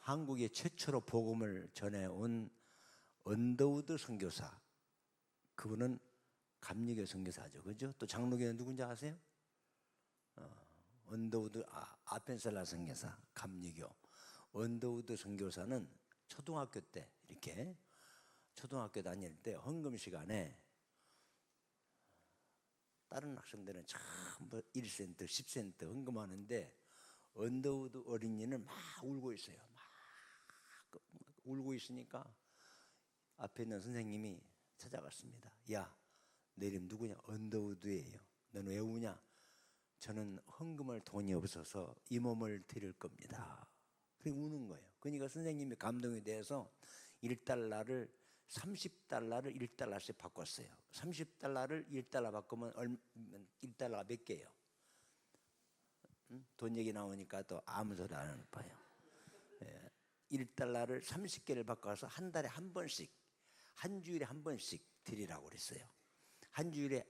한국에 최초로 복음을 전해온 언더우드 선교사, 그분은 감리교 선교사죠, 그죠? 또 장로교는 누군지 아세요? 언더우드 아펜셀라 선교사, 감리교. 언더우드 선교사는 초등학교 때 이렇게 초등학교 다닐 때 헌금 시간에 다른 학생들은 전부 1센트, 10센트 헌금하는데 언더우드 어린이는 막 울고 있어요. 막 울고 있으니까 앞에 있는 선생님이 찾아갔습니다. 야, 내 이름 누구냐? 언더우드예요. 너는 왜 우냐? 저는 헌금할 돈이 없어서 이 몸을 드릴 겁니다. 그게 우는 거예요. 그러니까 선생님이 감동이 돼서 1달러를 30달러를 1달러씩 바꿨어요. 30달러를 1달러 바꾸면 1달러가 몇 개예요? 돈 얘기 나오니까 또 아무 소리 안 봐요. 1달러를 30개를 바꿔서 한 달에 한 번씩, 한 주일에 한 번씩 드리라고 그랬어요. 한 주일에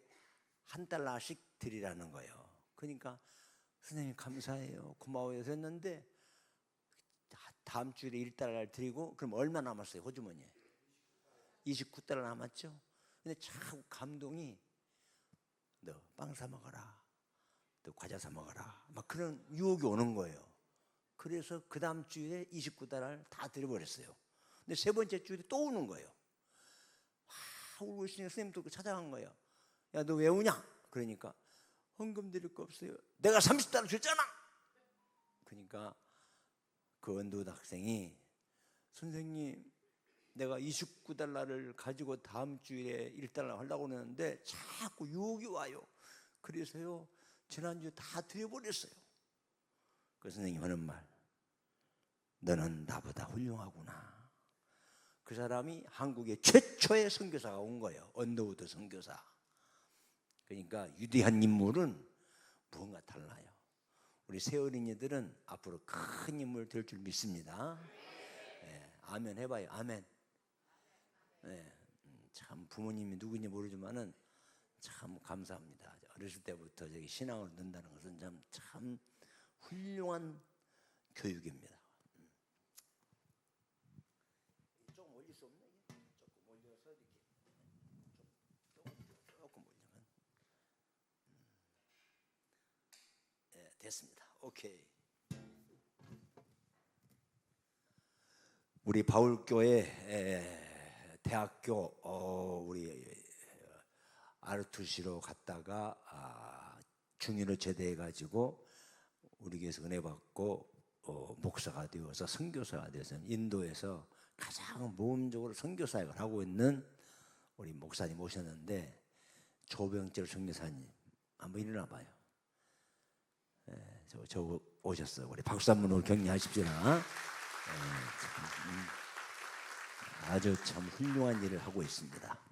한 달러씩 드리라는 거예요. 그러니까 선생님 감사해요, 고마워요 했는데 다음 주일에 1달러를 드리고 그럼 얼마 남았어요? 호주머니에 29달러 남았죠. 근데 자꾸 감동이 너 빵 사 먹어라, 또 과자 사 먹어라, 막 그런 유혹이 오는 거예요. 그래서 그 다음 주에 29달러를 다 드려버렸어요. 근데 세 번째 주에 또 우는 거예요. 울고 있으니까 선생님도 찾아간 거예요. 야, 너 왜 우냐? 그러니까 헌금 드릴 거 없어요. 내가 30달러 줬잖아. 그러니까 그 언더우드 학생이 선생님, 내가 29달러를 가지고 다음 주에 1달러 하려고 했는데 자꾸 유혹이 와요. 그래서요 지난주에 다 드려버렸어요. 그 선생님 하는 말, 너는 나보다 훌륭하구나. 그 사람이 한국의 최초의 선교사가 온 거예요. 언더우드 선교사. 그러니까 위대한 인물은 무언가 달라요. 우리 새 어린이들은 앞으로 큰 인물 될 줄 믿습니다. 네, 아멘 해봐요. 아멘. 네, 참 부모님이 누구인지 모르지만은 참 감사합니다. 어렸을 때부터 저기 신앙을 넣는다는 것은 참 훌륭한 교육입니다. 좀 올릴 수 없나? 조금 올려서 이렇게 조금 올리면 네, 됐습니다. 오케이. 우리 바울교회 대학교 우리 아르투시로 갔다가 중위로 제대해가지고 우리 교회에서 은혜 받고 목사가 되어서 선교사가 되어서 인도에서 가장 모험적으로 선교사역을 하고 있는 우리 목사님 오셨는데, 조병철 선교사님 한번 일어나 봐요. 저 오셨어요. 우리 박수 한번 격려하십시다. 아주 참 훌륭한 일을 하고 있습니다.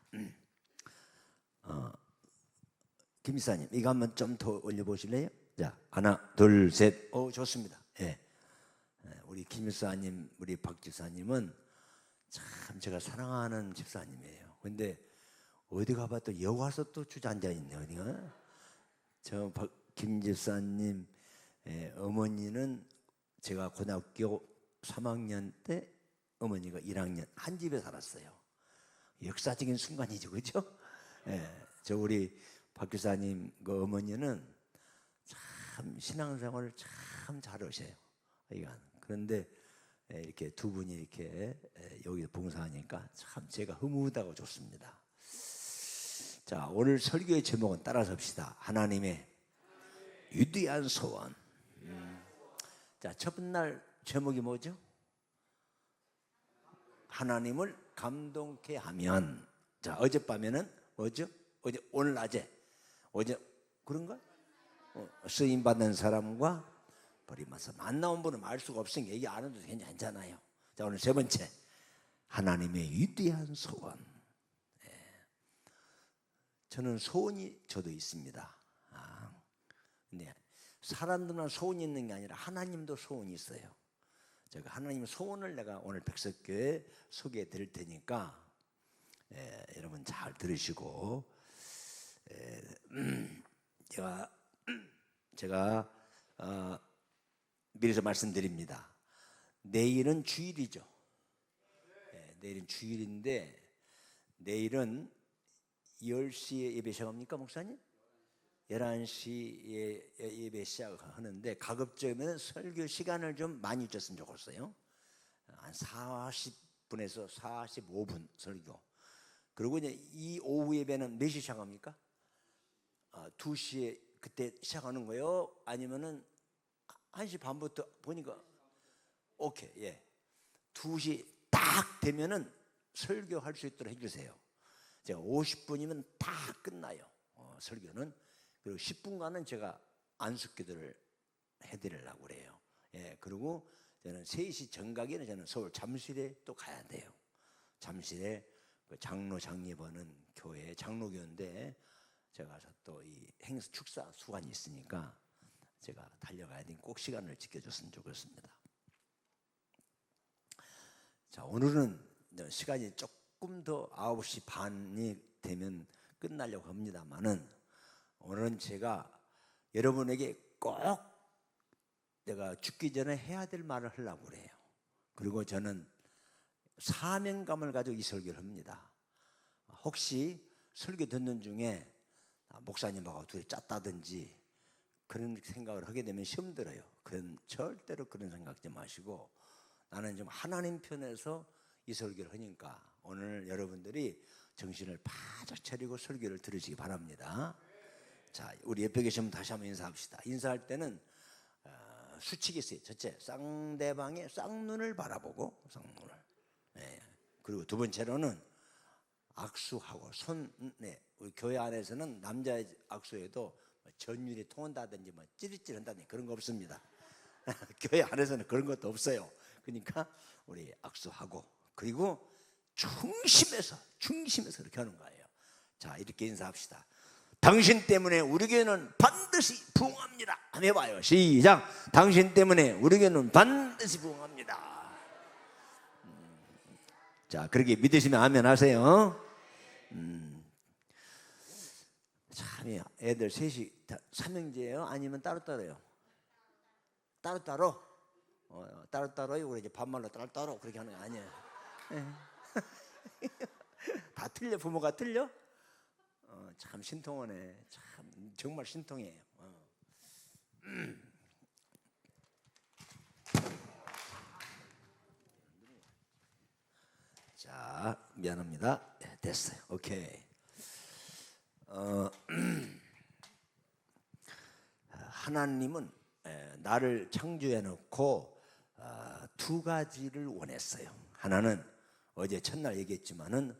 김 이사님, 이거 한번 좀 더 올려보실래요? 자, 하나, 둘, 셋. 좋습니다. 예. 우리 김 이사님, 우리 박 집사님은 참 제가 사랑하는 집사님이에요. 근데 어디 가봐도 여기 와서 또 주저앉아 있네요. 어디가? 저 김 집사님 어머니는 제가 고등학교 3학년 때 어머니가 1학년 한 집에 살았어요. 역사적인 순간이죠, 그죠? 저 우리 박 교사님 그 어머니는 참 신앙생활을 참 잘하셔요. 그런데 이렇게 두 분이 이렇게 여기서 봉사하니까 참 제가 흐뭇하고 좋습니다. 자, 오늘 설교의 제목은 따라서 합시다. 하나님의 위대한 소원. 자, 첫 번째 제목이 뭐죠? 하나님을 감동케 하면. 자, 어젯밤에는 뭐죠? 오늘 낮에 그런가? 쓰임 받는 사람과 버림받아서 안 나온 분은 알 수가 없으니까 얘기 안 해도 괜찮잖아요. 자, 오늘 세 번째, 하나님의 위대한 소원. 저는 소원이 저도 있습니다. 근데 사람들만 소원이 있는 게 아니라 하나님도 소원이 있어요. 제가 하나님의 소원을 내가 오늘 백석교에 소개해 드릴 테니까 여러분 잘 들으시고, 제가 미리서 말씀드립니다. 내일은 주일이죠. 내일은 주일인데 내일은 10시에 예배 시작합니까, 목사님? 11시에 예배 시작하는데 가급적이면 설교 시간을 좀 많이 줬으면 좋겠어요. 한 40분에서 45분 설교. 그리고 이제 이 오후 예배는 몇 시 시작합니까? 2시에 그때 시작하는 거예요? 아니면은 1시 반부터 보니까 오케이, 예. 2시 딱 되면은 설교할 수 있도록 해주세요. 제가 50분이면 다 끝나요. 설교는. 그리고 10분간은 제가 안식기도를 해드리려고 그래요. 예, 그리고 저는 3시 정각에는 저는 서울 잠실에 또 가야 돼요. 잠실에 그 장로 장례보는 교회 장로교인데 제가 가서 또 이 행사 축사 수관이 있으니까 제가 달려가야 되니 꼭 시간을 지켜줬으면 좋겠습니다. 자, 오늘은 시간이 조금 더 9시 반이 되면 끝나려고 합니다만은 오늘은 제가 여러분에게 꼭 내가 죽기 전에 해야 될 말을 하려고 그래요. 그리고 저는 사명감을 가지고 이 설교를 합니다. 혹시 설교 듣는 중에 목사님하고 둘이 짰다든지 그런 생각을 하게 되면 시험 들어요. 절대로 그런 생각하지 마시고 나는 좀 하나님 편에서 이 설교를 하니까 오늘 여러분들이 정신을 바짝 차리고 설교를 들으시기 바랍니다. 자, 우리 옆에 계시면 다시 한번 인사합시다. 인사할 때는 수칙이 있어요. 첫째, 상대방의 쌍눈을 바라보고 쌍눈을. 네. 그리고 두 번째로는 악수하고 우리 교회 안에서는 남자의 악수에도 전율이 통한다든지 찌릿찌릿한다든지 그런 거 없습니다. 교회 안에서는 그런 것도 없어요. 그러니까 우리 악수하고 그리고 중심에서 이렇게 하는 거예요. 자, 이렇게 인사합시다. 당신 때문에 우리 교회는 반드시 부흥합니다. 한번 해봐요. 시작. 당신 때문에 우리 교회는 반드시 부흥합니다. 자, 그렇게 믿으시면 아멘 하세요. 참, 애들 셋이 삼형제예요? 아니면 따로따로요? 따로따로? 따로따로요? 우리 이제 반말로 따로따로 그렇게 하는 거 아니에요? 다 틀려? 부모가 틀려? 참 신통하네. 참 정말 신통해요. 자, 미안합니다. 됐어요. 오케이. 하나님은 나를 창조해 놓고 두 가지를 원했어요. 하나는 어제 첫날 얘기했지만은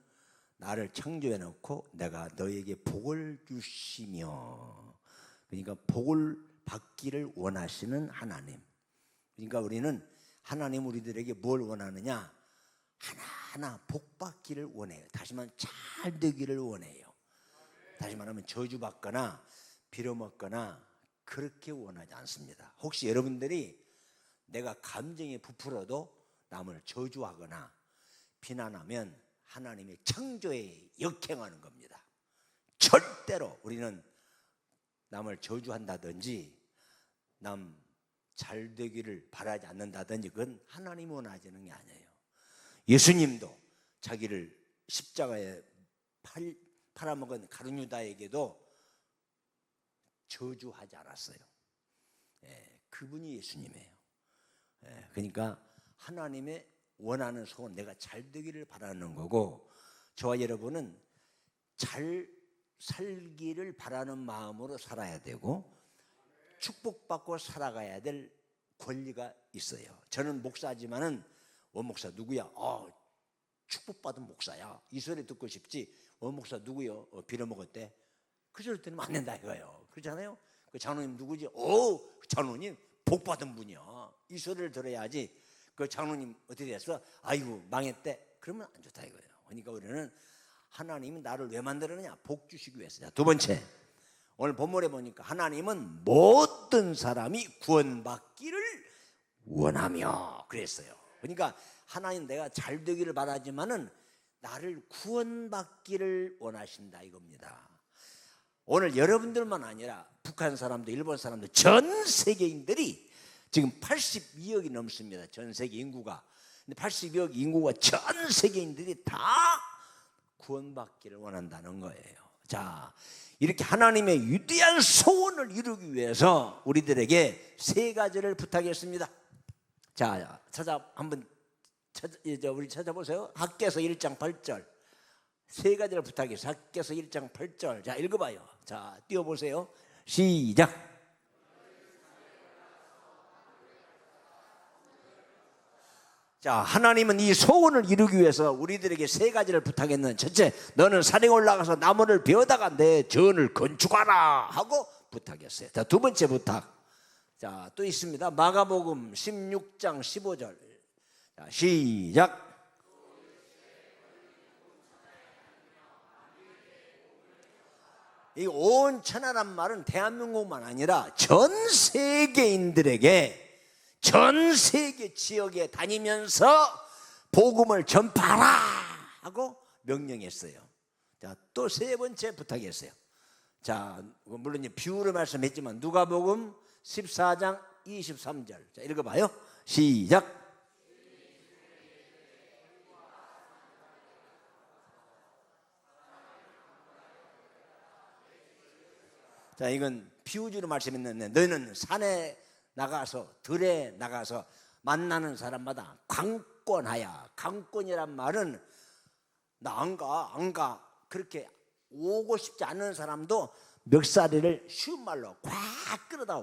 나를 창조해 놓고 내가 너에게 복을 주시며, 그러니까 복을 받기를 원하시는 하나님. 그러니까 우리는 하나님 우리들에게 뭘 원하느냐? 하나하나 복 받기를 원해요. 다시 말하면 잘 되기를 원해요. 다시 말하면 저주받거나 빌어먹거나 그렇게 원하지 않습니다. 혹시 여러분들이 내가 감정에 부풀어도 남을 저주하거나 비난하면 하나님의 창조에 역행하는 겁니다. 절대로 우리는 남을 저주한다든지 남 잘 되기를 바라지 않는다든지 그건 하나님이 원하시는 게 아니에요. 예수님도 자기를 십자가에 팔아먹은 가룟유다에게도 저주하지 않았어요. 그분이 예수님이에요. 그러니까 하나님의 원하는 소원, 내가 잘 되기를 바라는 거고, 저와 여러분은 잘 살기를 바라는 마음으로 살아야 되고 축복받고 살아가야 될 권리가 있어요. 저는 목사지만은 원목사 누구야? 축복받은 목사야. 이 소리 듣고 싶지. 원목사 누구요? 빌어먹었대. 그 소리 들으면 안 된다 이거예요. 그렇잖아요. 그 장로님 누구지? 장로님 복받은 분이야. 이 소리를 들어야지. 그 장로님 어떻게 됐어? 아이고 망했대. 그러면 안 좋다 이거예요. 그러니까 우리는 하나님이 나를 왜 만들었느냐? 복 주시기 위해서. 자, 두 번째, 오늘 본문에 보니까 하나님은 모든 사람이 구원받기를 원하며 그랬어요. 그러니까 하나님 내가 잘 되기를 바라지만은 나를 구원받기를 원하신다 이겁니다. 오늘 여러분들만 아니라 북한 사람들, 일본 사람들, 전 세계인들이 지금 82억이 넘습니다. 전 세계 인구가. 근데 82억 인구가 전 세계인들이 다 구원받기를 원한다는 거예요. 자, 이렇게 하나님의 위대한 소원을 이루기 위해서 우리들에게 세 가지를 부탁했습니다. 자, 우리 찾아보세요. 학개서 1장 8절. 세 가지를 부탁했어요. 학개서 1장 8절. 자, 읽어봐요. 자, 띄워보세요. 시작. 자, 하나님은 이 소원을 이루기 위해서 우리들에게 세 가지를 부탁했는. 첫째, 너는 산에 올라가서 나무를 베어다가 내 전을 건축하라 하고 부탁했어요. 자, 두 번째 부탁. 자, 또 있습니다. 마가복음 16장 15절. 자, 시작. 이 온 천하란 말은 대한민국만 아니라 전 세계인들에게, 전 세계 지역에 다니면서 복음을 전파하라 하고 명령했어요. 자, 또 세 번째 부탁했어요. 자, 물론 비유로 말씀했지만 누가복음 14장 23절. 자, 읽어봐요. 시작. 자, 이건 비유주로 말씀했는데, 너희는 산에 나가서, 들에 나가서 만나는 사람마다 강권하여. 강권이란 말은 나 안 가 그렇게 오고 싶지 않은 사람도 멱살이를 쉬운 말로 꽉 끌어다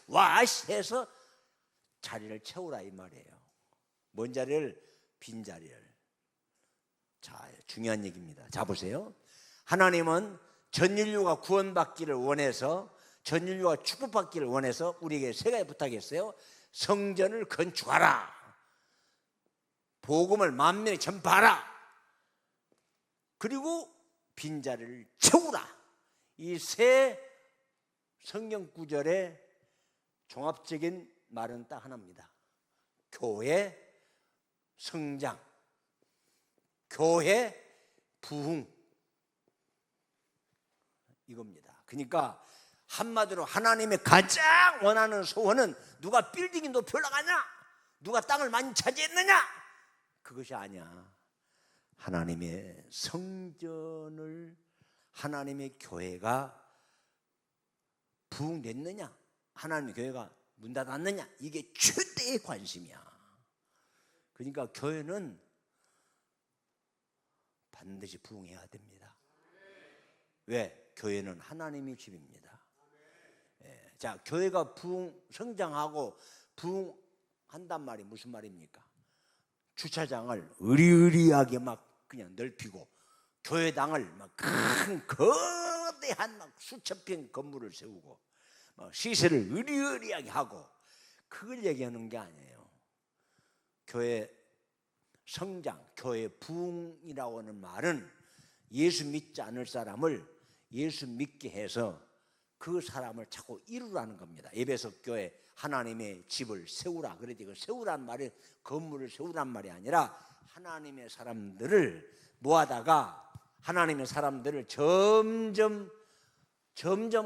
와이씨 해서 자리를 채우라 이 말이에요. 뭔 자리를? 빈 자리를. 자, 중요한 얘기입니다. 자, 보세요. 하나님은 전 인류가 구원받기를 원해서, 전 인류가 축복받기를 원해서 우리에게 세 가지 부탁했어요. 성전을 건축하라, 복음을 만민에 전파하라, 그리고 빈자리를 채우라. 이 세 성경 구절의 종합적인 말은 딱 하나입니다. 교회 성장, 교회 부흥, 이겁니다. 그러니까 한마디로 하나님의 가장 원하는 소원은 누가 빌딩이 높이 올라가냐, 누가 땅을 많이 차지했느냐, 그것이 아니야. 하나님의 성전을, 하나님의 교회가 부흥됐느냐, 하나님의 교회가 문 닫았느냐, 이게 최대의 관심이야. 그러니까 교회는 반드시 부흥해야 됩니다. 왜? 교회는 하나님의 집입니다. 자, 교회가 성장하고 부흥한단 말이 무슨 말입니까? 주차장을 의리의리하게 막 그냥 넓히고, 교회당을 막 큰 거대한 막 수천 평 건물을 세우고, 시설을 의리의리하게 하고, 그걸 얘기하는 게 아니에요. 교회 성장, 교회 부흥이라고 하는 말은 예수 믿지 않을 사람을 예수 믿게 해서 그 사람을 자꾸 이루라는 겁니다. 에베소 교회 하나님의 집을 세우라. 그랬더니 그 세우란 말이 건물을 세우란 말이 아니라 하나님의 사람들을 모아다가 하나님의 사람들을 점점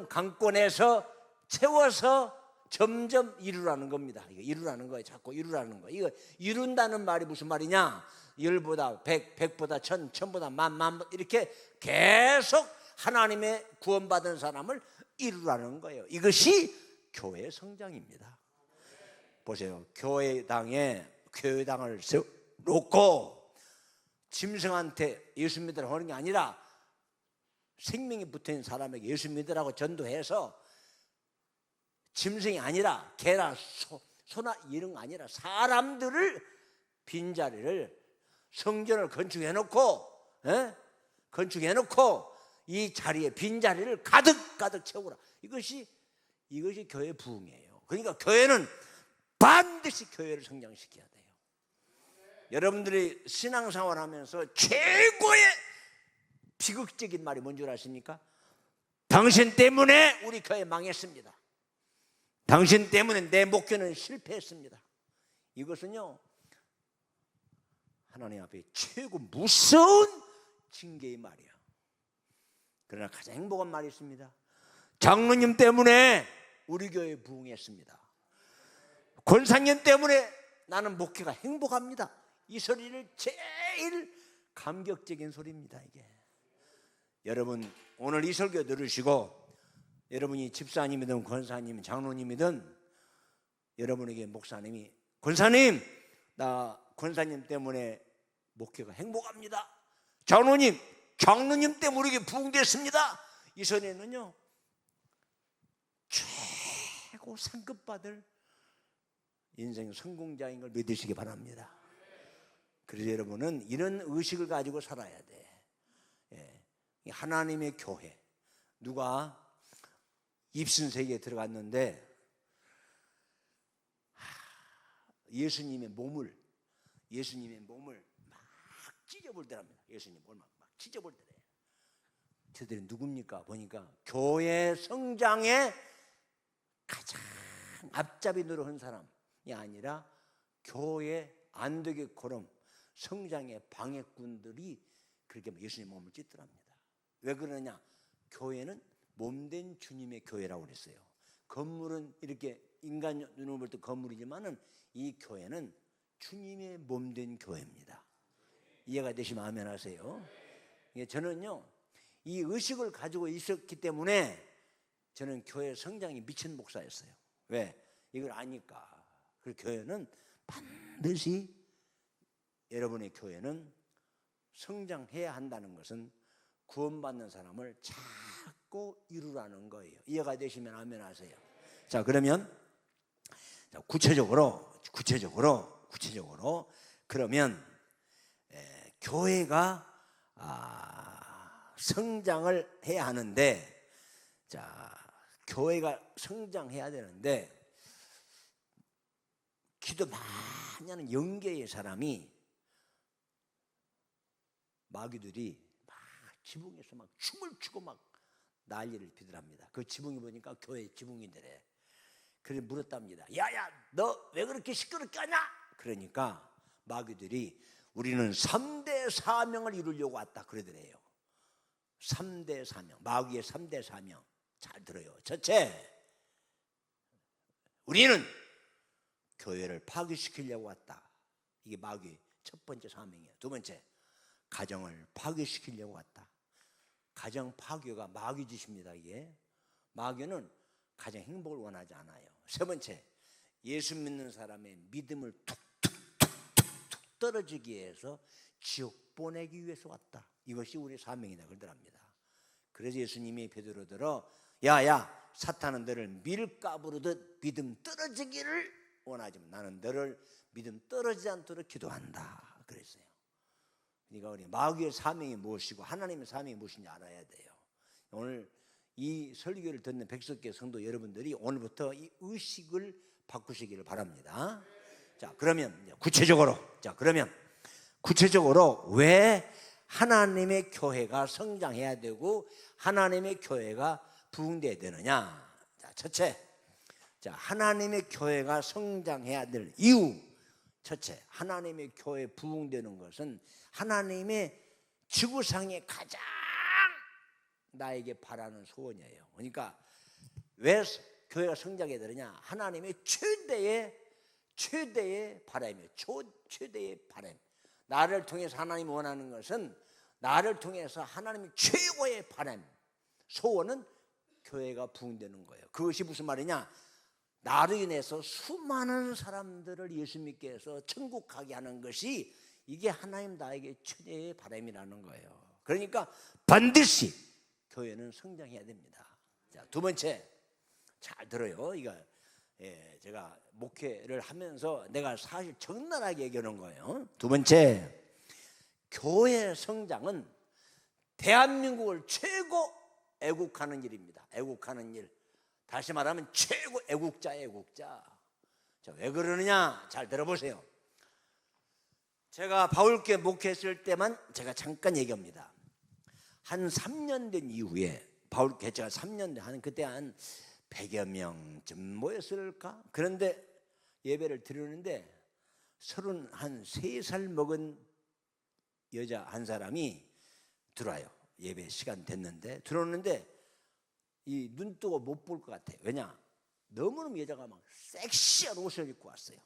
강권해서 채워서 점점 이루라는 겁니다. 이거 이루라는 거예요. 자꾸 이루라는 거예요. 이거 이룬다는 말이 무슨 말이냐? 10보다 100, 100보다 1000, 1000보다 만 이렇게 계속 하나님의 구원받은 사람을 이루라는 거예요. 이것이 교회 성장입니다. 보세요. 교회당을 세워놓고 짐승한테 예수 믿으라고 하는 게 아니라 생명이 붙어있는 사람에게 예수 믿으라고 전도해서, 짐승이 아니라 개나 소나 이런 거 아니라 사람들을, 빈자리를, 성전을 건축해놓고 이 자리에 빈자리를 가득 채우라. 이것이 교회 부흥이에요. 그러니까 교회는 반드시 교회를 성장시켜야 돼요. 여러분들이 신앙생활 하면서 최고의 비극적인 말이 뭔 줄 아십니까? 당신 때문에 우리 교회 망했습니다. 당신 때문에 내 목회는 실패했습니다. 이것은요, 하나님 앞에 최고 무서운 징계의 말이야. 그러나 가장 행복한 말이 있습니다. 장로님 때문에 우리 교회 부흥했습니다. 권사님 때문에 나는 목회가 행복합니다. 이 소리를 제일 감격적인 소리입니다. 이게 여러분 오늘 이 설교 들으시고 여러분이 집사님이든 권사님, 장로님이든 여러분에게 목사님이 권사님, 나 권사님 때문에 목회가 행복합니다. 장로님, 장로님 때문에 이게 부흥됐습니다. 이 소리는요 최고 상급 받을 인생 성공자인 걸 믿으시기 바랍니다. 그래서 여러분은 이런 의식을 가지고 살아야 돼. 하나님의 교회, 누가 입신세계에 들어갔는데 예수님의 몸을 막 찢어버리더랍니다. 예수님 몸을 막 찢어버리더래요. 저들이 누굽니까? 보니까 교회 성장의 가장 앞잡이 노릇한 사람이 아니라 교회 안되게 코럼 성장의 방해꾼들이 그렇게 예수님 몸을 찢더랍니다. 왜 그러냐? 교회는 몸된 주님의 교회라고 그랬어요. 건물은 이렇게 인간 눈으로 볼 때 건물이지만은 이 교회는 주님의 몸된 교회입니다. 이해가 되시면 아멘 하세요. 저는요 이 의식을 가지고 있었기 때문에 저는 교회 성장이 미친 목사였어요. 왜? 이걸 아니까. 그 교회는 반드시 여러분의 교회는 성장해야 한다는 것은 구원받는 사람을 자꾸 이루라는 거예요. 이해가 되시면 아멘 하세요. 자, 그러면 구체적으로 그러면 교회가 성장을 해야 하는데, 자, 교회가 성장해야 되는데 기도 많이 하는 영계의 사람이 마귀들이 막 지붕에서 막 춤을 추고 막 난리를 피더랍니다. 그 지붕이 보니까 교회 지붕이더래. 그래 물었답니다. 야야, 너 왜 그렇게 시끄럽게 하냐? 그러니까 마귀들이 우리는 3대 사명을 이루려고 왔다 그러더래요. 3대 사명, 마귀의 3대 사명. 잘 들어요. 첫째, 우리는 교회를 파괴시키려고 왔다. 이게 마귀의 첫 번째 사명이에요. 두 번째, 가정을 파괴시키려고 왔다. 가정 파괴가 마귀 짓입니다. 이게 마귀는 가정 행복을 원하지 않아요. 세 번째, 예수 믿는 사람의 믿음을 툭툭툭툭 떨어지기 위해서 지옥 보내기 위해서 왔다. 이것이 우리의 사명이다 그러더랍니다. 그래서 예수님이 베드로더러 야야, 사탄은 너를 밀가부르듯 믿음 떨어지기를 원하지만 나는 너를 믿음 떨어지지 않도록 기도한다 그랬어요. 그러니까 우리 마귀의 사명이 무엇이고 하나님의 사명이 무엇인지 알아야 돼요. 오늘 이 설교를 듣는 백석계 성도 여러분들이 오늘부터 이 의식을 바꾸시기를 바랍니다. 자, 그러면 구체적으로 왜 하나님의 교회가 성장해야 되고 하나님의 교회가 부흥돼야 되느냐? 자, 첫째, 하나님의 교회가 성장해야 될 이유. 첫째, 하나님의 교회 부흥되는 것은 하나님의 지구상에 가장 나에게 바라는 소원이에요. 그러니까 왜 교회가 성장해야 되느냐? 하나님의 최대의 바람이에요. 최대의 바람. 나를 통해서 하나님이 원하는 것은 나를 통해서 하나님의 최고의 바람, 소원은 교회가 부흥되는 거예요. 그것이 무슨 말이냐? 나로 인해서 수많은 사람들을 예수 믿게 해서 천국 가게 하는 것이 이게 하나님 나에게 최대의 바람이라는 거예요. 그러니까 반드시 교회는 성장해야 됩니다. 자, 두 번째, 잘 들어요. 이거 제가 목회를 하면서 내가 사실 적나라하게 얘기하는 거예요. 두 번째, 교회 성장은 대한민국을 최고 애국하는 일입니다. 애국하는 일. 다시 말하면 최고 애국자예요, 애국자. 자, 왜 그러느냐? 잘 들어보세요. 제가 바울교회 목회했을 때만 제가 잠깐 얘기합니다. 한 3년 된 이후에 바울교회 제가 3년 한 그때 한 100여 명쯤 모였을까? 그런데 예배를 드리는데 33살 먹은 여자 한 사람이 들어와요. 예배 시간 됐는데 들어오는데 이 눈 뜨고 못 볼 것 같아요. 왜냐? 너무너무 여자가 막 섹시한 옷을 입고 왔어요.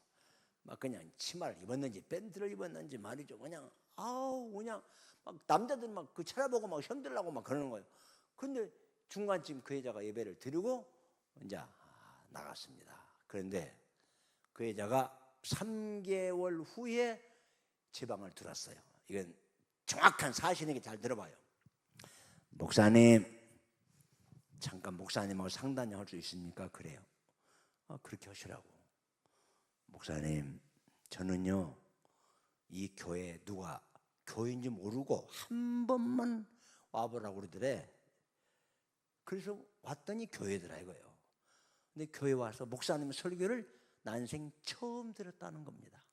막 그냥 치마를 입었는지 밴드를 입었는지 말이죠. 그냥 그냥 막 남자들 막 그 쳐다보고 막 흔들라고 막 그러는 거예요. 근데 중간쯤 그 여자가 예배를 드리고 이제 나갔습니다. 그런데 그 여자가 3개월 후에 제 방을 들었어요. 이건 정확한 사실이니까 잘 들어봐요. 목사님, 잠깐 목사님하고 상담 할 수 있습니까? 그래요. 그렇게 하시라고. 목사님, 저는요 이 교회에 누가 교회인지 모르고 한 번만 와보라고 그러더래. 그래서 왔더니 교회더라 이거예요. 근데 교회 와서 목사님 설교를 난생 처음 들었다는 겁니다.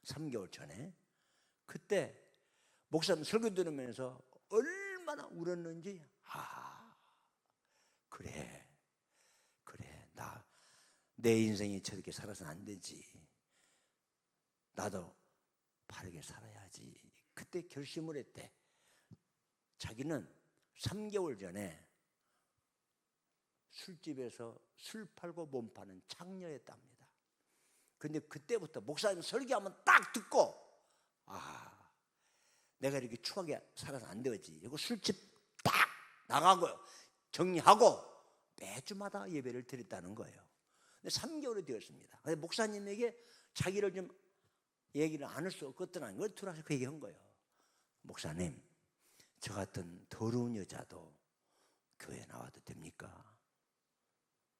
3개월 전에. 그때 목사님 설교 들으면서 얼마나 울었는지, 그래 나 내 인생이 저렇게 살아서는 안 되지, 나도 바르게 살아야지. 그때 결심을 했대. 자기는 3개월 전에 술집에서 술 팔고 몸 파는 창녀였답니다. 근데 그때부터 목사님 설교하면 딱 듣고 내가 이렇게 추하게 살아서 안 되지. 이거 술집 딱 나가고요, 정리하고 매주마다 예배를 드렸다는 거예요. 근데 3개월이 되었습니다. 근데 목사님에게 자기를 좀 얘기를 안 할 수 없겠더라는 걸 들어서 그 얘기한 거예요. 목사님, 저 같은 더러운 여자도 교회 나와도 됩니까?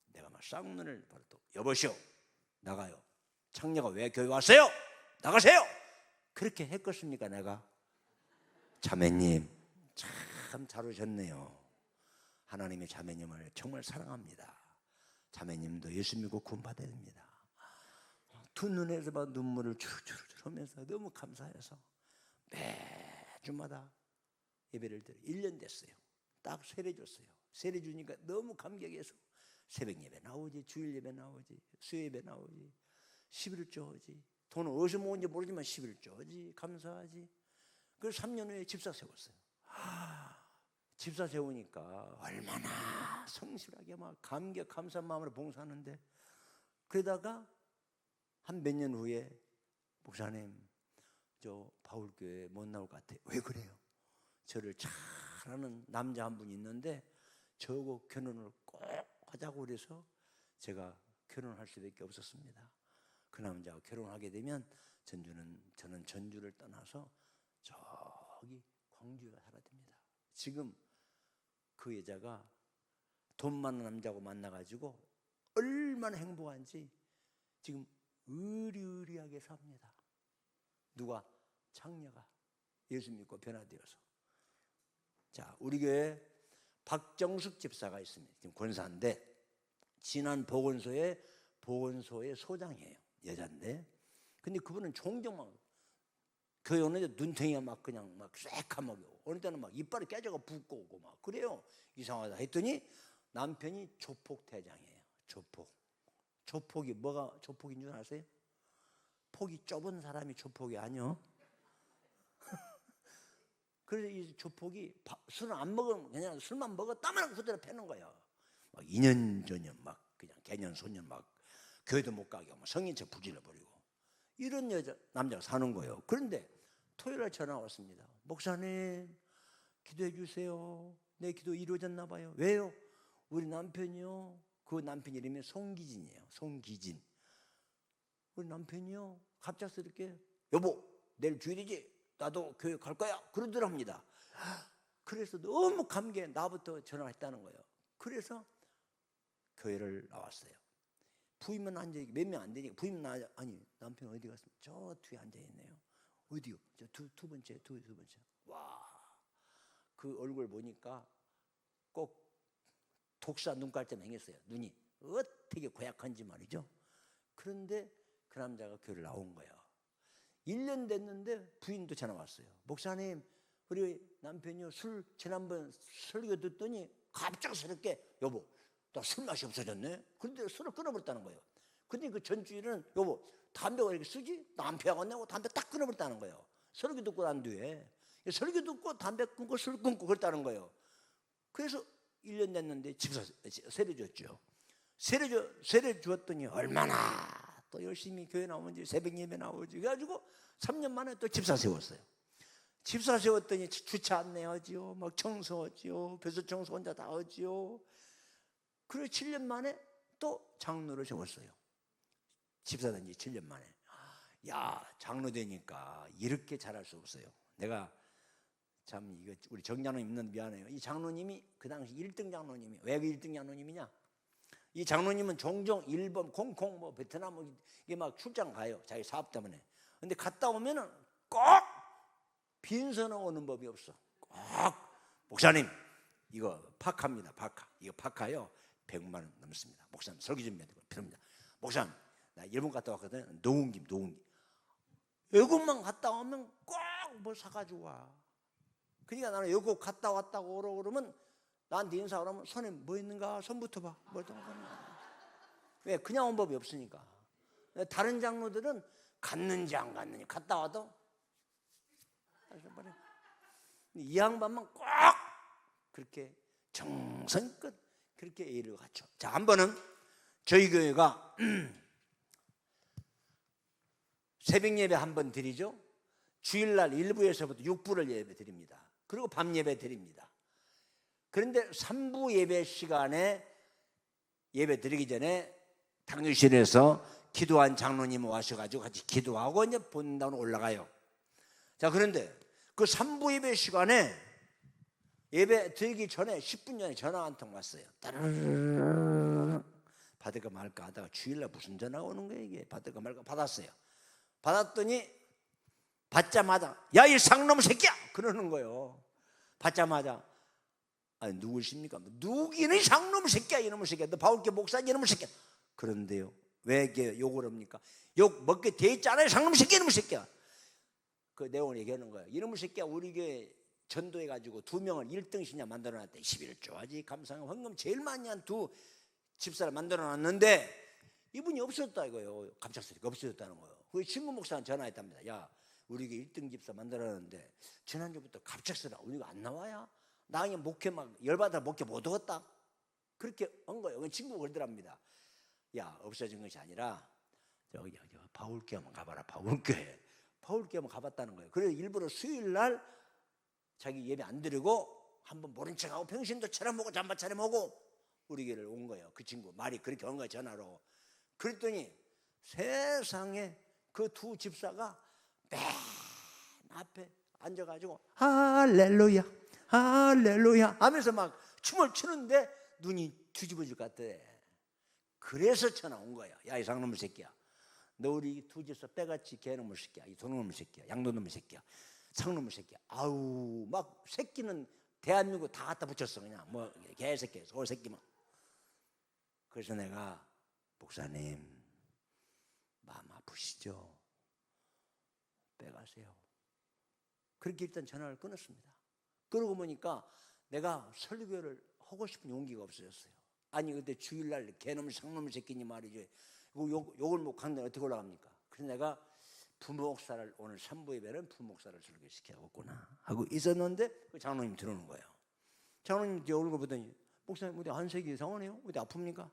내가 막 쌍눈을 바로 또 여보시오, 나가요. 창녀가 왜 교회 왔어요? 나가세요. 그렇게 했겠습니까? 내가? 자매님 참 잘 오셨네요. 하나님의 자매님을 정말 사랑합니다. 자매님도 예수 믿고 구원받아야 됩니다. 두 눈에서 막 눈물을 주르르 하면서 너무 감사해서 매주마다 예배를 드려 1년 됐어요. 딱 세례 줬어요. 세례 주니까 너무 감격해서 새벽 예배 나오지, 주일 예배 나오지, 수요 예배 나오지, 11조 하지. 돈은 어디서 모은지 모르지만 11조 하지. 감사하지. 그래서 3년 후에 집사 세웠어요. 집사 세우니까 얼마나 성실하게 막 감격 감사한 마음으로 봉사하는데, 그러다가 한 몇 년 후에 목사님, 저 바울교회 못 나올 것 같아요. 왜 그래요? 저를 잘하는 남자 한 분이 있는데 저하고 결혼을 꼭 하자고 그래서 제가 결혼할 수밖에 없었습니다. 그 남자와 결혼하게 되면 저는 전주를 떠나서 저기 광주에 살아야 됩니다. 지금 그 여자가 돈 많은 남자하고 만나가지고 얼마나 행복한지 지금 의리의리하게 삽니다. 누가? 창녀가 예수 믿고 변화되어서. 자, 우리 교회 박정숙 집사가 있습니다. 지금 권사인데 지난 보건소의 소장이에요. 여자인데. 근데 그분은 종종 막 교회 오는데 눈탱이가 막 그냥 막 쎄까맣게 오고, 어느 때는 막 이빨이 깨져가 붓고 오고 막 그래요. 이상하다 했더니 남편이 조폭대장이에요. 조폭이 뭐가 조폭인 줄 아세요? 폭이 좁은 사람이 조폭이 아니요. 그래서 이 조폭이 술을 안 먹으면 그냥 술만 먹었다면 그대로 패는 거예요. 막 2년 전년 막 그냥 개년 소년 막 교회도 못 가게 하고 성인 척 부질러 버리고 이런 남자가 사는 거예요. 그런데 토요일에 전화 왔습니다. 목사님 기도해 주세요. 내 기도 이루어졌나 봐요. 왜요? 우리 남편이요. 그 남편 이름이 송기진이에요. 송기진. 우리 남편이요 갑작스럽게 여보 내일 주일이지? 나도 교회 갈 거야. 그러더랍니다. 그래서 너무 감개에 나부터 전화했다는 거예요. 그래서 교회를 나왔어요. 부인만 앉아있고 몇 명 안 되니까 부인만 아니 남편 어디 갔습니까? 저 뒤에 앉아있네요. 어디요? 저 두 번째. 와, 그 얼굴 보니까 꼭 독사 눈깔점 행했어요. 눈이 어떻게 고약한지 말이죠. 그런데 그 남자가 교회를 나온 거예요. 1년 됐는데 부인도 전화 왔어요. 목사님 우리 남편이요 지난번 설교 듣더니 갑작스럽게 여보 나 술 맛이 없어졌네. 그런데 술을 끊어버렸다는 거예요. 근데 그 전주일은 여보 담배가 이렇게 쓰지? 남편하고 내고 담배 딱 끊어버렸다는 거예요. 설교 듣고 난 뒤에 설교 듣고 담배 끊고 술 끊고 그랬다는 거예요. 그래서 1년 됐는데 집사 세례 줬죠. 세례 주었더니 얼마나 또 열심히 교회 나오는지, 새벽 예배 나오지. 그래가지고 3년 만에 또 집사 세웠어요. 집사 세웠더니 주차 안내하지요, 막 청소하지요, 배수 청소 혼자 다 하지요. 그리고 7년 만에 또 장로를 세웠어요. 집사 된 지 7년 만에. 야, 장로 되니까 이렇게 잘할 수 없어요. 내가 참 이거 우리 정장로님 있는 미안해요. 이 장로님이 그 당시 1등 장로님이, 왜 1등 장로님이냐? 이 장로님은 종종 일본, 홍콩, 뭐 베트남 이게 막 출장 가요. 자기 사업 때문에. 근데 갔다 오면은 꼭 빈손으로 오는 법이 없어. 꼭 목사님 이거 파카입니다. 파카. 이거 파카요. 100만 원 넘습니다. 목사님 설교 좀 해야 되고 필요합니다. 목사님 나 일본 갔다 왔거든. 노은김. 외국만 갔다 오면 꼭 뭐 사가지고 와. 그러니까 나는 외국 갔다 왔다고 오라 그러면 나한테 인사하고 하면 손에 뭐 있는가? 손부터 봐. 뭐 왜? 그냥 온 법이 없으니까. 다른 장로들은 갔는지 안 갔는지 갔다 와도 이 양반만 꼭 그렇게 정성껏 그렇게 예의를 갖춰. 자, 한 번은 저희 교회가 새벽 예배 한 번 드리죠. 주일날 1부에서부터 6부를 예배 드립니다. 그리고 밤 예배 드립니다. 그런데 3부 예배 시간에 예배 드리기 전에 당뇨실에서 기도한 장로님 오셔가지고 같이 기도하고 이제 본당으로 올라가요. 자, 그런데 그 3부 예배 시간에 예배 드리기 전에 10분 전에 전화 한 통 왔어요. 따르르르 받을까 말까 하다가 주일날 무슨 전화가 오는 거예요 이게. 받을까 말까 받았어요. 받았더니 받자마자 야 이 상놈 새끼야 그러는 거예요. 받자마자 아니 누구십니까? 누기는 상놈 새끼야 이놈의 새끼야. 너 바울교 목사 이놈의 새끼야. 그런데요 왜 이렇게 욕을 합니까? 욕 먹게 돼 있잖아요. 상놈 새끼 이놈의 새끼야. 그 내용을 얘기하는 거예요. 이놈의 새끼야 우리 교회 전도해가지고 2명을 1등 신자 만들어놨대. 11조 하지 감사한 헌금 제일 많이 한 2 집사를 만들어놨는데 이분이 없어졌다 이거예요. 갑작스럽게 없어졌다는 거예요. 그 친구 목사한테 전화했답니다. 야 우리 교회 1등 집사 만들어놨는데 지난주부터 갑작스럽게 우리가 안 나와야 나 그냥 목회 막 열받아 목회 못 오겠다. 그렇게 한 거예요. 친구가 그러더랍니다. 야 없어진 것이 아니라 저기 바울교회 한번 가봐라. 바울교회 한번 가봤다는 거예요. 그래서 일부러 수요일날 자기 예배 안 드리고 한번 모른 척하고 평신도 차려먹고 잠바 차려먹고 우리 교회를 온 거예요. 그 친구 말이 그렇게 온 거예요. 전화로. 그랬더니 세상에 그 2 집사가 맨 앞에 앉아가지고 할렐루야 할렐루야 하면서 막 춤을 추는데 눈이 뒤집어질 것 같아. 그래서 전화 온 거야. 야 이 상놈의 새끼야 너 우리 2 집사 빼같이 개놈의 새끼야. 이 도놈의 새끼야. 양도놈의 새끼야. 상놈의 새끼야. 아우 막 새끼는 대한민국 다 갖다 붙였어. 그냥 뭐 개새끼 소새끼만. 그래서 내가 목사님 마음 아프시죠? 빼가세요. 그렇게 일단 전화를 끊었습니다. 그러고 보니까 내가 설교를 하고 싶은 용기가 없어졌어요. 아니 그때 주일날 개놈 상놈 새끼니 말이죠. 욕을 못 하는데 어떻게 올라갑니까? 그래서 내가 부목사를 오늘 3부 예배는 부목사를 설교시켜야겠구나 하고 있었는데 그 장로님 들어오는 거예요. 장로님 뒤에 얼굴 보더니 목사님 어디 안색이 이상하네요? 어디 아픕니까?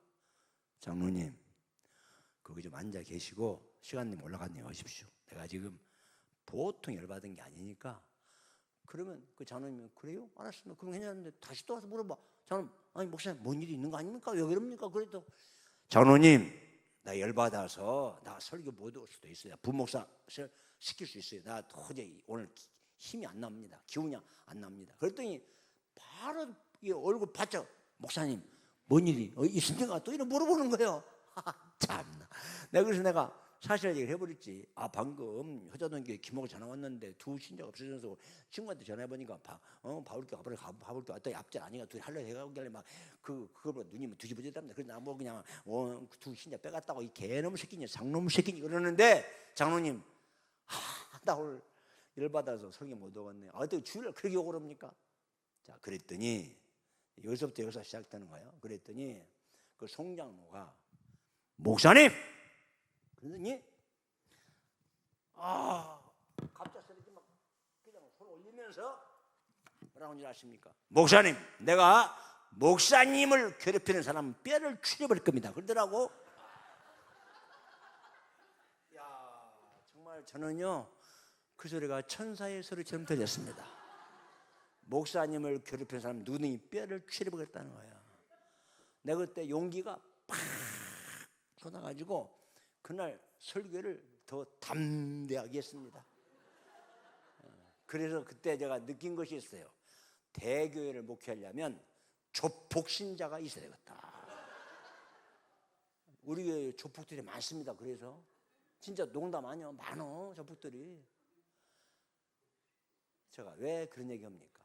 장로님 거기 좀 앉아 계시고 시간 되면 올라갔네요 하십시오. 내가 지금 보통 열받은 게 아니니까. 그러면 그 장로님이 그래요? 알았습니다. 그럼 괜찮은데 다시 또 와서 물어봐. 장로님 아니 목사님 뭔 일이 있는 거 아닙니까? 왜 그럽니까? 그래도 장로님 나 열받아서 나 설교 못 올 수도 있어요. 부목사 시킬 수 있어요. 나 도저히 오늘 힘이 안 납니다. 기운이 안 납니다. 그랬더니 바로 이 얼굴 바짝 목사님 뭔 일이 있습니까? 또 이런 물어보는 거예요. 참나. 내가 사실 얘기를 해버렸지. 아 방금 효자동교회 김호가 전화 왔는데 2 신자가 없어져서 친구한테 전화해보니까 바울교 왔더니 앞전 아니가 둘이 하려 해가길래 막 그걸 눈이 뒤집어졌답니다. 그래서 나 뭐 그냥 2 신자 빼갔다고 이 개놈 새끼니 장놈 새끼니 그러는데 장로님 나 오늘 열받아서 설교 못 오겠네. 어떻게 주일날 그렇게 욕을 합니까? 자 그랬더니 여기서부터 여기서 시작되는 거예요. 그랬더니 그 송장로가 목사님 그러더니 갑작스럽게 막 그냥 손 올리면서 뭐라고 하는지 아십니까? 목사님 내가 목사님을 괴롭히는 사람은 뼈를 추려버릴 겁니다. 그러더라고. 야, 정말 저는요 그 소리가 천사의 소리처럼 들렸습니다. 목사님을 괴롭히는 사람 눈이 뼈를 추려버렸다는 거야. 내가 그때 용기가 팍 쏟아가지고 그날 설교를 더 담대하게 했습니다. 그래서 그때 제가 느낀 것이 있어요. 대교회를 목회하려면 조폭신자가 있어야 되겠다. 우리 교회 조폭들이 많습니다. 그래서 진짜 농담 아니요, 많어 조폭들이. 제가 왜 그런 얘기합니까?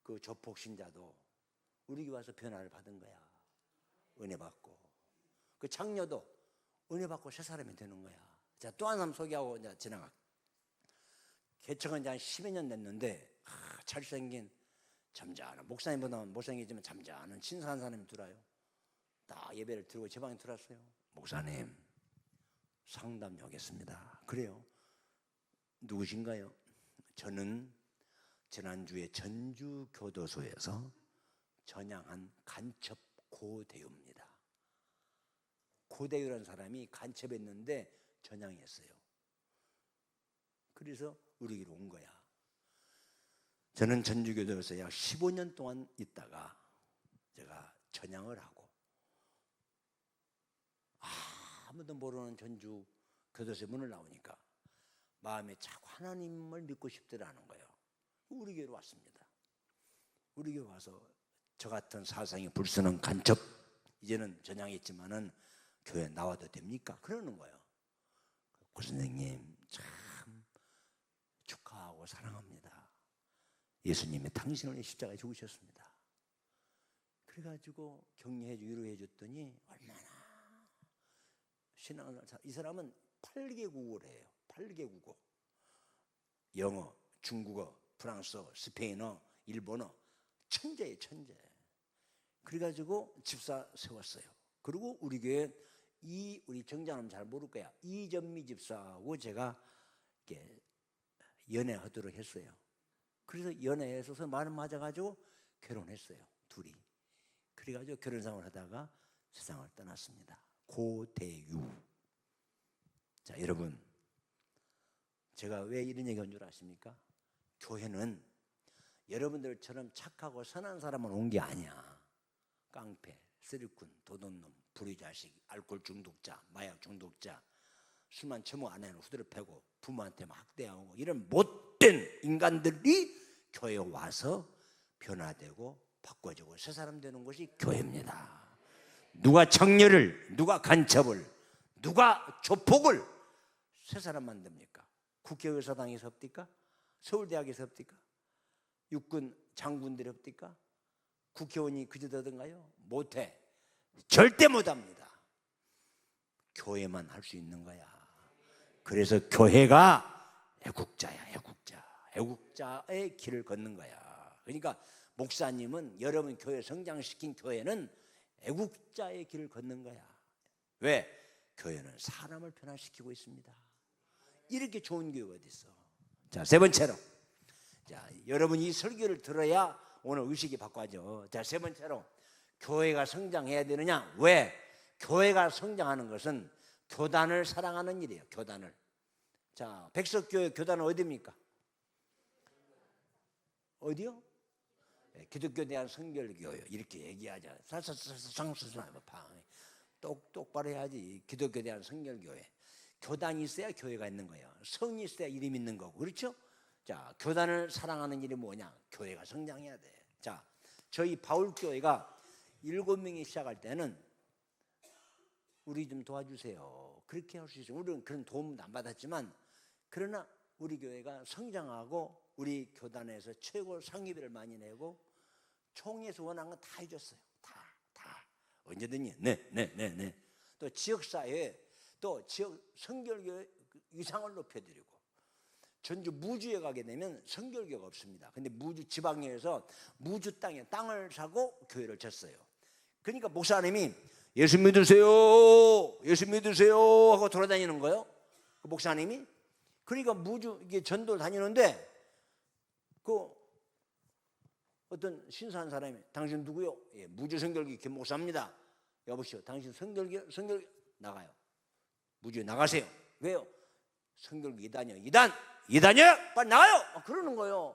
그 조폭신자도 우리 교회 와서 변화를 받은 거야. 은혜 받고. 그 장녀도 은혜 받고 새 사람이 되는 거야. 자, 또 한 사람 소개하고 이제 지나가. 개척은 이제 한 10여 년 됐는데 잘생긴 잠잠한 목사님보다 못생기지만 잠잠한 신사한 사람이 들어요. 딱 예배를 들고 제 방에 들어왔어요. 목사님 상담 하겠습니다. 그래요. 누구신가요? 저는 지난주에 전주교도소에서 전향한 간첩 고대유입니다. 고대유라는 사람이 간첩했는데 전향했어요. 그래서 우리 길로 온 거야. 저는 전주교도소에 약 15년 동안 있다가 제가 전향을 하고 아무도 모르는 전주교도소의 문을 나오니까 마음에 자꾸 하나님을 믿고 싶더라는 거예요. 우리 교회로 왔습니다. 우리 교회 와서 저 같은 사상이 불순한 간첩 이제는 전향했지만은 교회 나와도 됩니까? 그러는 거예요. 고 선생님 참 축하하고 사랑합니다. 예수님이 당신을 위해 십자가에 죽으셨습니다. 그래가지고 격려해주고 위로해 줬더니 얼마나 신앙을 이 사람은 8개 국어를 해요. 8개 국어. 영어, 중국어, 프랑스어, 스페인어, 일본어. 천재예요, 천재. 그래가지고 집사 세웠어요. 그리고 우리 교회 우리 정장은 잘 모를 거야. 이전미 집사하고 제가 이렇게 연애하도록 했어요. 그래서 연애해서 마음 맞아가지고 결혼했어요. 둘이. 그래가지고 결혼생활을 하다가 세상을 떠났습니다. 고대유. 자, 여러분, 제가 왜 이런 얘기한 줄 아십니까? 교회는 여러분들처럼 착하고 선한 사람만 온 게 아니야. 깡패, 쓰리꾼, 도둑놈, 불의자식, 알코올 중독자, 마약 중독자, 술만 처먹 안 해는 후드를 패고 부모한테 막 학대하고 이런 못된 인간들이 교회에 와서 변화되고 바꿔지고 새 사람 되는 것이 교회입니다. 누가 청년을, 누가 간첩을, 누가 조폭을 새 사람 만듭니까? 국회의사당에서 없디까? 서울대학에서 없디까? 육군 장군들이 없디까? 국회의원이 그저더든가요? 못해. 절대 못합니다. 교회만 할 수 있는 거야. 그래서 교회가 애국자야, 애국자. 애국자의 길을 걷는 거야. 그러니까 목사님은 여러분 교회 성장시킨 교회는 애국자의 길을 걷는 거야. 왜? 교회는 사람을 변화시키고 있습니다. 이렇게 좋은 교회가 어디 있어? 자, 세 번째로. 자, 여러분이 이 설교를 들어야 오늘 의식이 바꿔져. 자, 세 번째로. 교회가 성장해야 되느냐? 왜? 교회가 성장하는 것은 교단을 사랑하는 일이에요. 교단을. 자, 백석교회 교단은 어디입니까? 어디요? 네, 기독교에 대한 성결교회요. 이렇게 얘기하자. 똑바로 해야지. 기독교에 대한 성결교회. 교단이 있어야 교회가 있는 거예요. 성이 있어야 이름이 있는 거고. 그렇죠? 자, 교단을 사랑하는 일이 뭐냐? 교회가 성장해야 돼. 자, 저희 바울교회가 7명이 시작할 때는 우리 좀 도와주세요. 그렇게 할 수 있어요. 우리는 그런 도움도 안 받았지만 그러나 우리 교회가 성장하고 우리 교단에서 최고 상위비를 많이 내고 총회에서 원한 건 다 해줬어요. 다 언제든지. 네. 또 지역사회에 또 지역 성결교회 위상을 높여드리고 전주 무주에 가게 되면 성결교회가 없습니다. 근데 무주 지방에서 무주 땅에 땅을 사고 교회를 졌어요. 그러니까 목사님이 예수 믿으세요, 예수 믿으세요 하고 돌아다니는 거예요. 그 목사님이. 그러니까 무주 이게 전도를 다니는데 그 어떤 신사한 사람이 당신 누구요? 예, 무주성결기 김목사입니다. 여보시오, 당신 성결기 나가요. 무주에 나가세요. 왜요? 성결기 이단이요. 이단이요? 빨리 나가요. 그러는 거예요.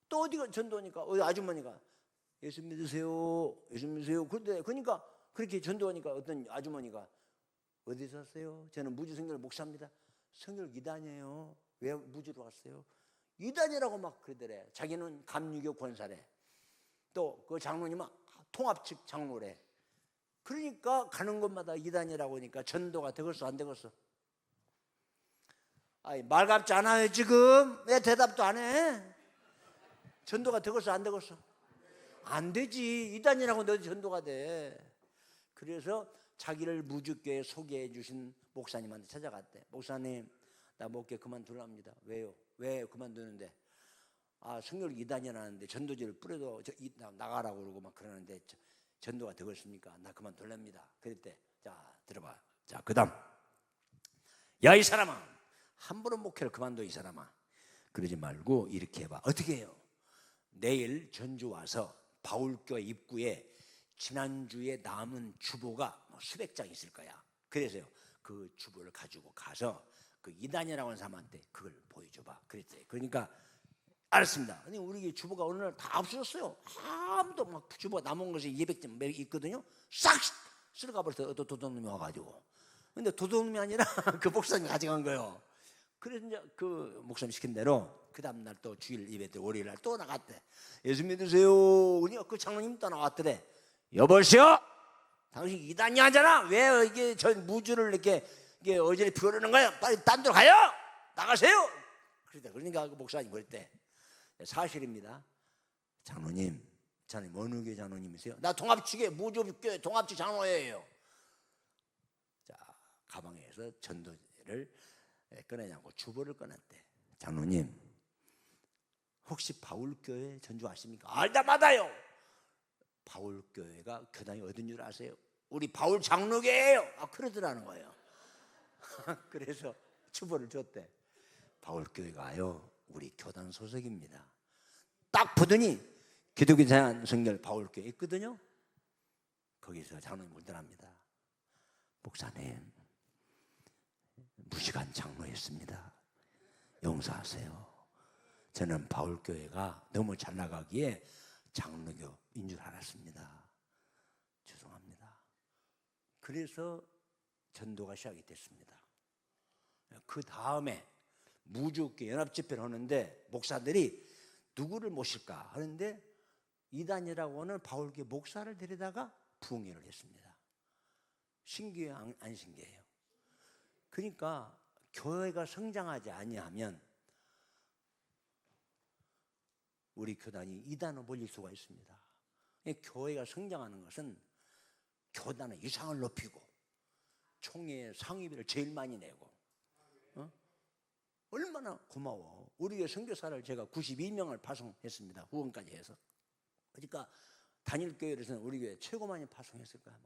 또 어디가 전도하니까 어디 아주머니가 예수 믿으세요. 예수 믿으세요. 그러니까 그렇게 전도하니까 어떤 아주머니가 어디서 왔어요? 저는 무주성결 목사입니다. 성결 이단이에요. 왜 무주로 왔어요? 이단이라고 막 그러더래. 자기는 감리교 권사래. 또 그 장로님 막 통합 측 장로래. 그러니까 가는 곳마다 이단이라고 하니까 전도가 되겠어 안 되겠어? 아이, 말 같지 않아요 지금? 왜 대답도 안 해? 전도가 되겠어 안 되겠어? 안 되지. 이단이라고 너도 전도가 돼. 그래서 자기를 무주교에 소개해 주신 목사님한테 찾아갔대. 목사님, 나 목회 그만둘랍니다. 왜요? 왜 그만두는데? 아, 성결 이단이라는데 전도지를 뿌려도 나가라고 그러고 막 그러는데 전도가 되겠습니까? 나 그만둘랍니다. 그랬대. 자, 들어봐. 자, 그 다음. 야, 이 사람아, 함부로 목회를 그만둬. 이 사람아, 그러지 말고 이렇게 해봐. 어떻게 해요? 내일 전주 와서 바울교회 입구에 지난주에 남은 주보가 수백 장 있을 거야. 그래서요, 그 주보를 가지고 가서 그 이단이라고 하는 사람한테 그걸 보여줘봐. 그랬대. 그러니까 알았습니다. 아니, 우리 주보가 어느 날 다 없어졌어요. 아무도 막 주보가 남은 것이 200점 있거든요. 싹 쓸어가버려서 도둑놈이 와가지고. 근데 도둑놈이 아니라 그 목사님이 가져간 거예요. 그래서 이제 그 목사님 시킨 대로 그 다음날 또 주일 예배 때 월요일 날 또 나갔대. 예수 믿으세요. 그러니까 그 장로님 또 나왔더래. 여보시오, 당신 이단이 하잖아. 왜 이게 저 무주를 이렇게 어지럽히 피우려는 거야? 빨리 딴 데로 가요. 나가세요. 그러니까 그 목사님 그랬대. 사실입니다. 장로님 어느 교회 장로님이세요? 나 동합측에 무주교회 동합측 장로예요. 자, 가방에서 전도지를 꺼내냐고 주보를 꺼냈대. 장로님, 혹시 바울교회 전주 아십니까? 알다마다요. 바울교회가 교단이 어딘 줄 아세요? 우리 바울 장로교회예요. 아, 그러더라는 거예요. 그래서 주보를 줬대. 바울교회가요, 우리 교단 소속입니다. 딱 보더니 기독교 대한성결 바울교회 있거든요. 거기서 장로님 울더랍니다. 목사님, 무시간 장로였습니다. 용서하세요. 저는 바울교회가 너무 잘 나가기에 장로교인 줄 알았습니다. 죄송합니다. 그래서 전도가 시작이 됐습니다. 그 다음에 무주교회 연합집회를 하는데 목사들이 누구를 모실까 하는데 이단이라고 하는 바울교회 목사를 데려다가 부흥회를 했습니다. 신기해요? 안 신기해요? 그러니까 교회가 성장하지 아니하면 우리 교단이 이단으로 몰릴 수가 있습니다. 교회가 성장하는 것은 교단의 위상을 높이고 총회 상위비를 제일 많이 내고, 얼마나 고마워. 우리 교회 선교사를 제가 92명을 파송했습니다. 후원까지 해서. 그러니까 단일교회에서는 우리 교회 최고 많이 파송했을 거야 아마.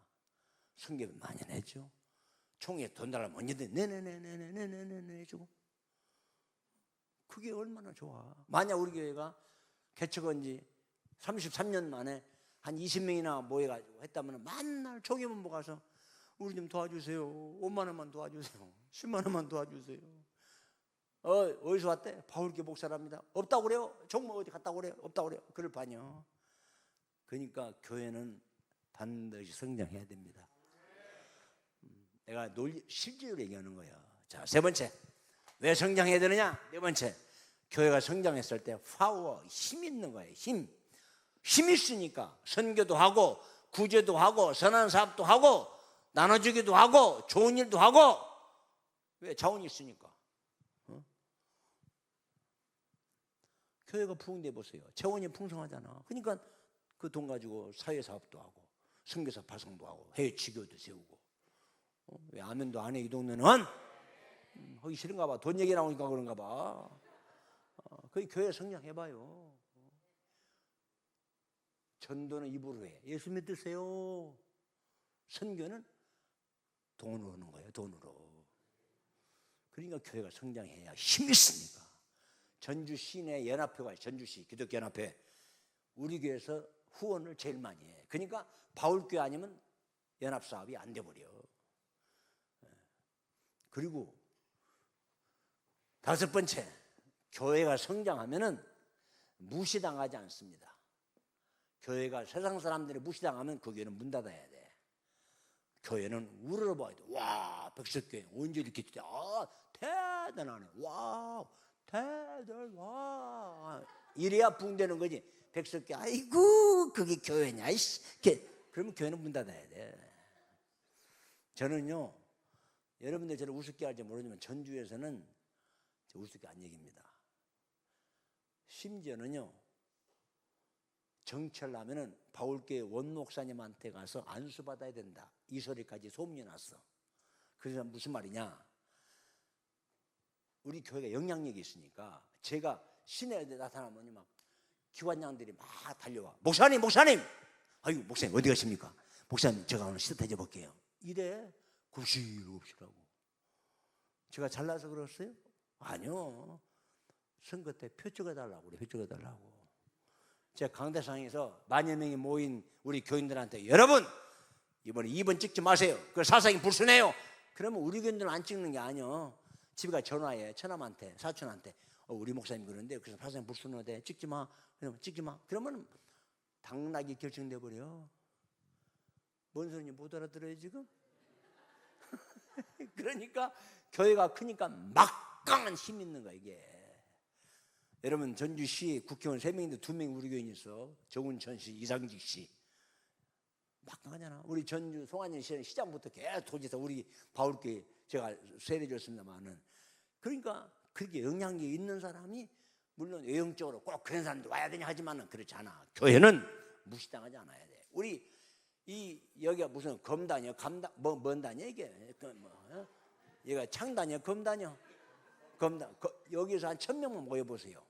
선교비 많이 냈죠. 총회 돈 달라면 언제든 네네네네네네네 해주고. 그게 얼마나 좋아. 만약 우리 교회가 개척한 지 33년 만에 한 20명이나 모여가지고 했다면 맨날 초기문보 가서 우리 좀 도와주세요. 5만 원만 도와주세요. 10만 원만 도와주세요. 어디서 왔대? 바울교회 목사랍니다. 없다고 그래요? 정말 어디 갔다고 그래요? 없다고 그래요? 그럴 반요. 그러니까 교회는 반드시 성장해야 됩니다. 내가 실제로 얘기하는 거예요. 자, 세 번째, 왜 성장해야 되느냐? 네 번째, 교회가 성장했을 때 파워, 힘 있는 거예요. 힘 있으니까 선교도 하고 구제도 하고 선한 사업도 하고 나눠주기도 하고 좋은 일도 하고. 왜? 자원이 있으니까. 교회가 부흥돼 보세요. 재원이 풍성하잖아. 그러니까 그 돈 가지고 사회사업도 하고 선교사 파송도 하고 해외 지교도 세우고. 왜 아멘도 안 해? 이 동네는 하기 싫은가 봐. 돈 얘기 나오니까 그런가 봐. 거기 교회 성장해봐요. 전도는 입으로 해. 예수 믿으세요. 선교는 돈으로 하는 거예요. 돈으로. 그러니까 교회가 성장해야 힘이 있으니까. 전주 시내 연합회가 전주시 기독교 연합회 우리 교회에서 후원을 제일 많이 해. 그러니까 바울교회 아니면 연합사업이 안 돼버려. 그리고 다섯 번째, 교회가 성장하면은 무시당하지 않습니다. 교회가 세상 사람들이 무시당하면 그 교회는 문 닫아야 돼. 교회는 우러러봐야 돼. 와, 백석교회 언제 이렇게 돼? 아, 대단하네. 와, 대단, 와. 이래야 붕대는 거지. 백석교회, 아이고, 그게 교회냐, 이씨. 그러면 교회는 문 닫아야 돼. 저는요, 여러분들 저를 우습게 할지 모르지만 전주에서는 저 우습게 안 얘기입니다. 심지어는요, 정철하면은 바울교회 원목사님한테 가서 안수받아야 된다, 이 소리까지 소문이 났어. 그래서 무슨 말이냐, 우리 교회가 영향력이 있으니까 제가 시내에 나타나면 막 기관장들이 막 달려와. 목사님, 목사님! 아이고, 목사님 어디 가십니까? 목사님, 제가 오늘 시대 대접 볼게요. 이래 굽실굽실하고. 제가 잘나서 그랬어요? 아니요. 선거 때 표 찍어달라고 그래. 표 찍어달라고. 제가 강대상에서 만여 명이 모인 우리 교인들한테, 여러분 이번에 2번 찍지 마세요. 그 사상이 불순해요. 그러면 우리 교인들은 안 찍는 게 아니요. 집에 가 전화해. 처남한테, 사촌한테. 우리 목사님 그러는데 그래서 사상이 불순하대. 찍지 마. 그러면 찍지 마. 그러면 당락이 결정돼 버려. 뭔 소리인지 못 알아들어요 지금? 그러니까 교회가 크니까 막강한 힘이 있는 거야 이게. 여러분 전주시 국회의원 3명인데 2명이 우리 교인이 있어. 정운천 씨, 이상직 씨. 막강하잖아. 우리 전주 송환연 씨는 시장부터 계속 도지사 우리 바울교회 제가 세례줬습니다만은. 그러니까 그렇게 영향력이 있는 사람이 물론 외형적으로 꼭 그런 사람도 와야 되냐 하지만은 그렇지 않아. 교회는 무시당하지 않아야 돼. 우리 이 여기가 무슨 검단이요, 감단 뭔 단이야 이게? 얘가 창단이요, 검단이요? 검단. 여기서 한 1000명만 모여보세요.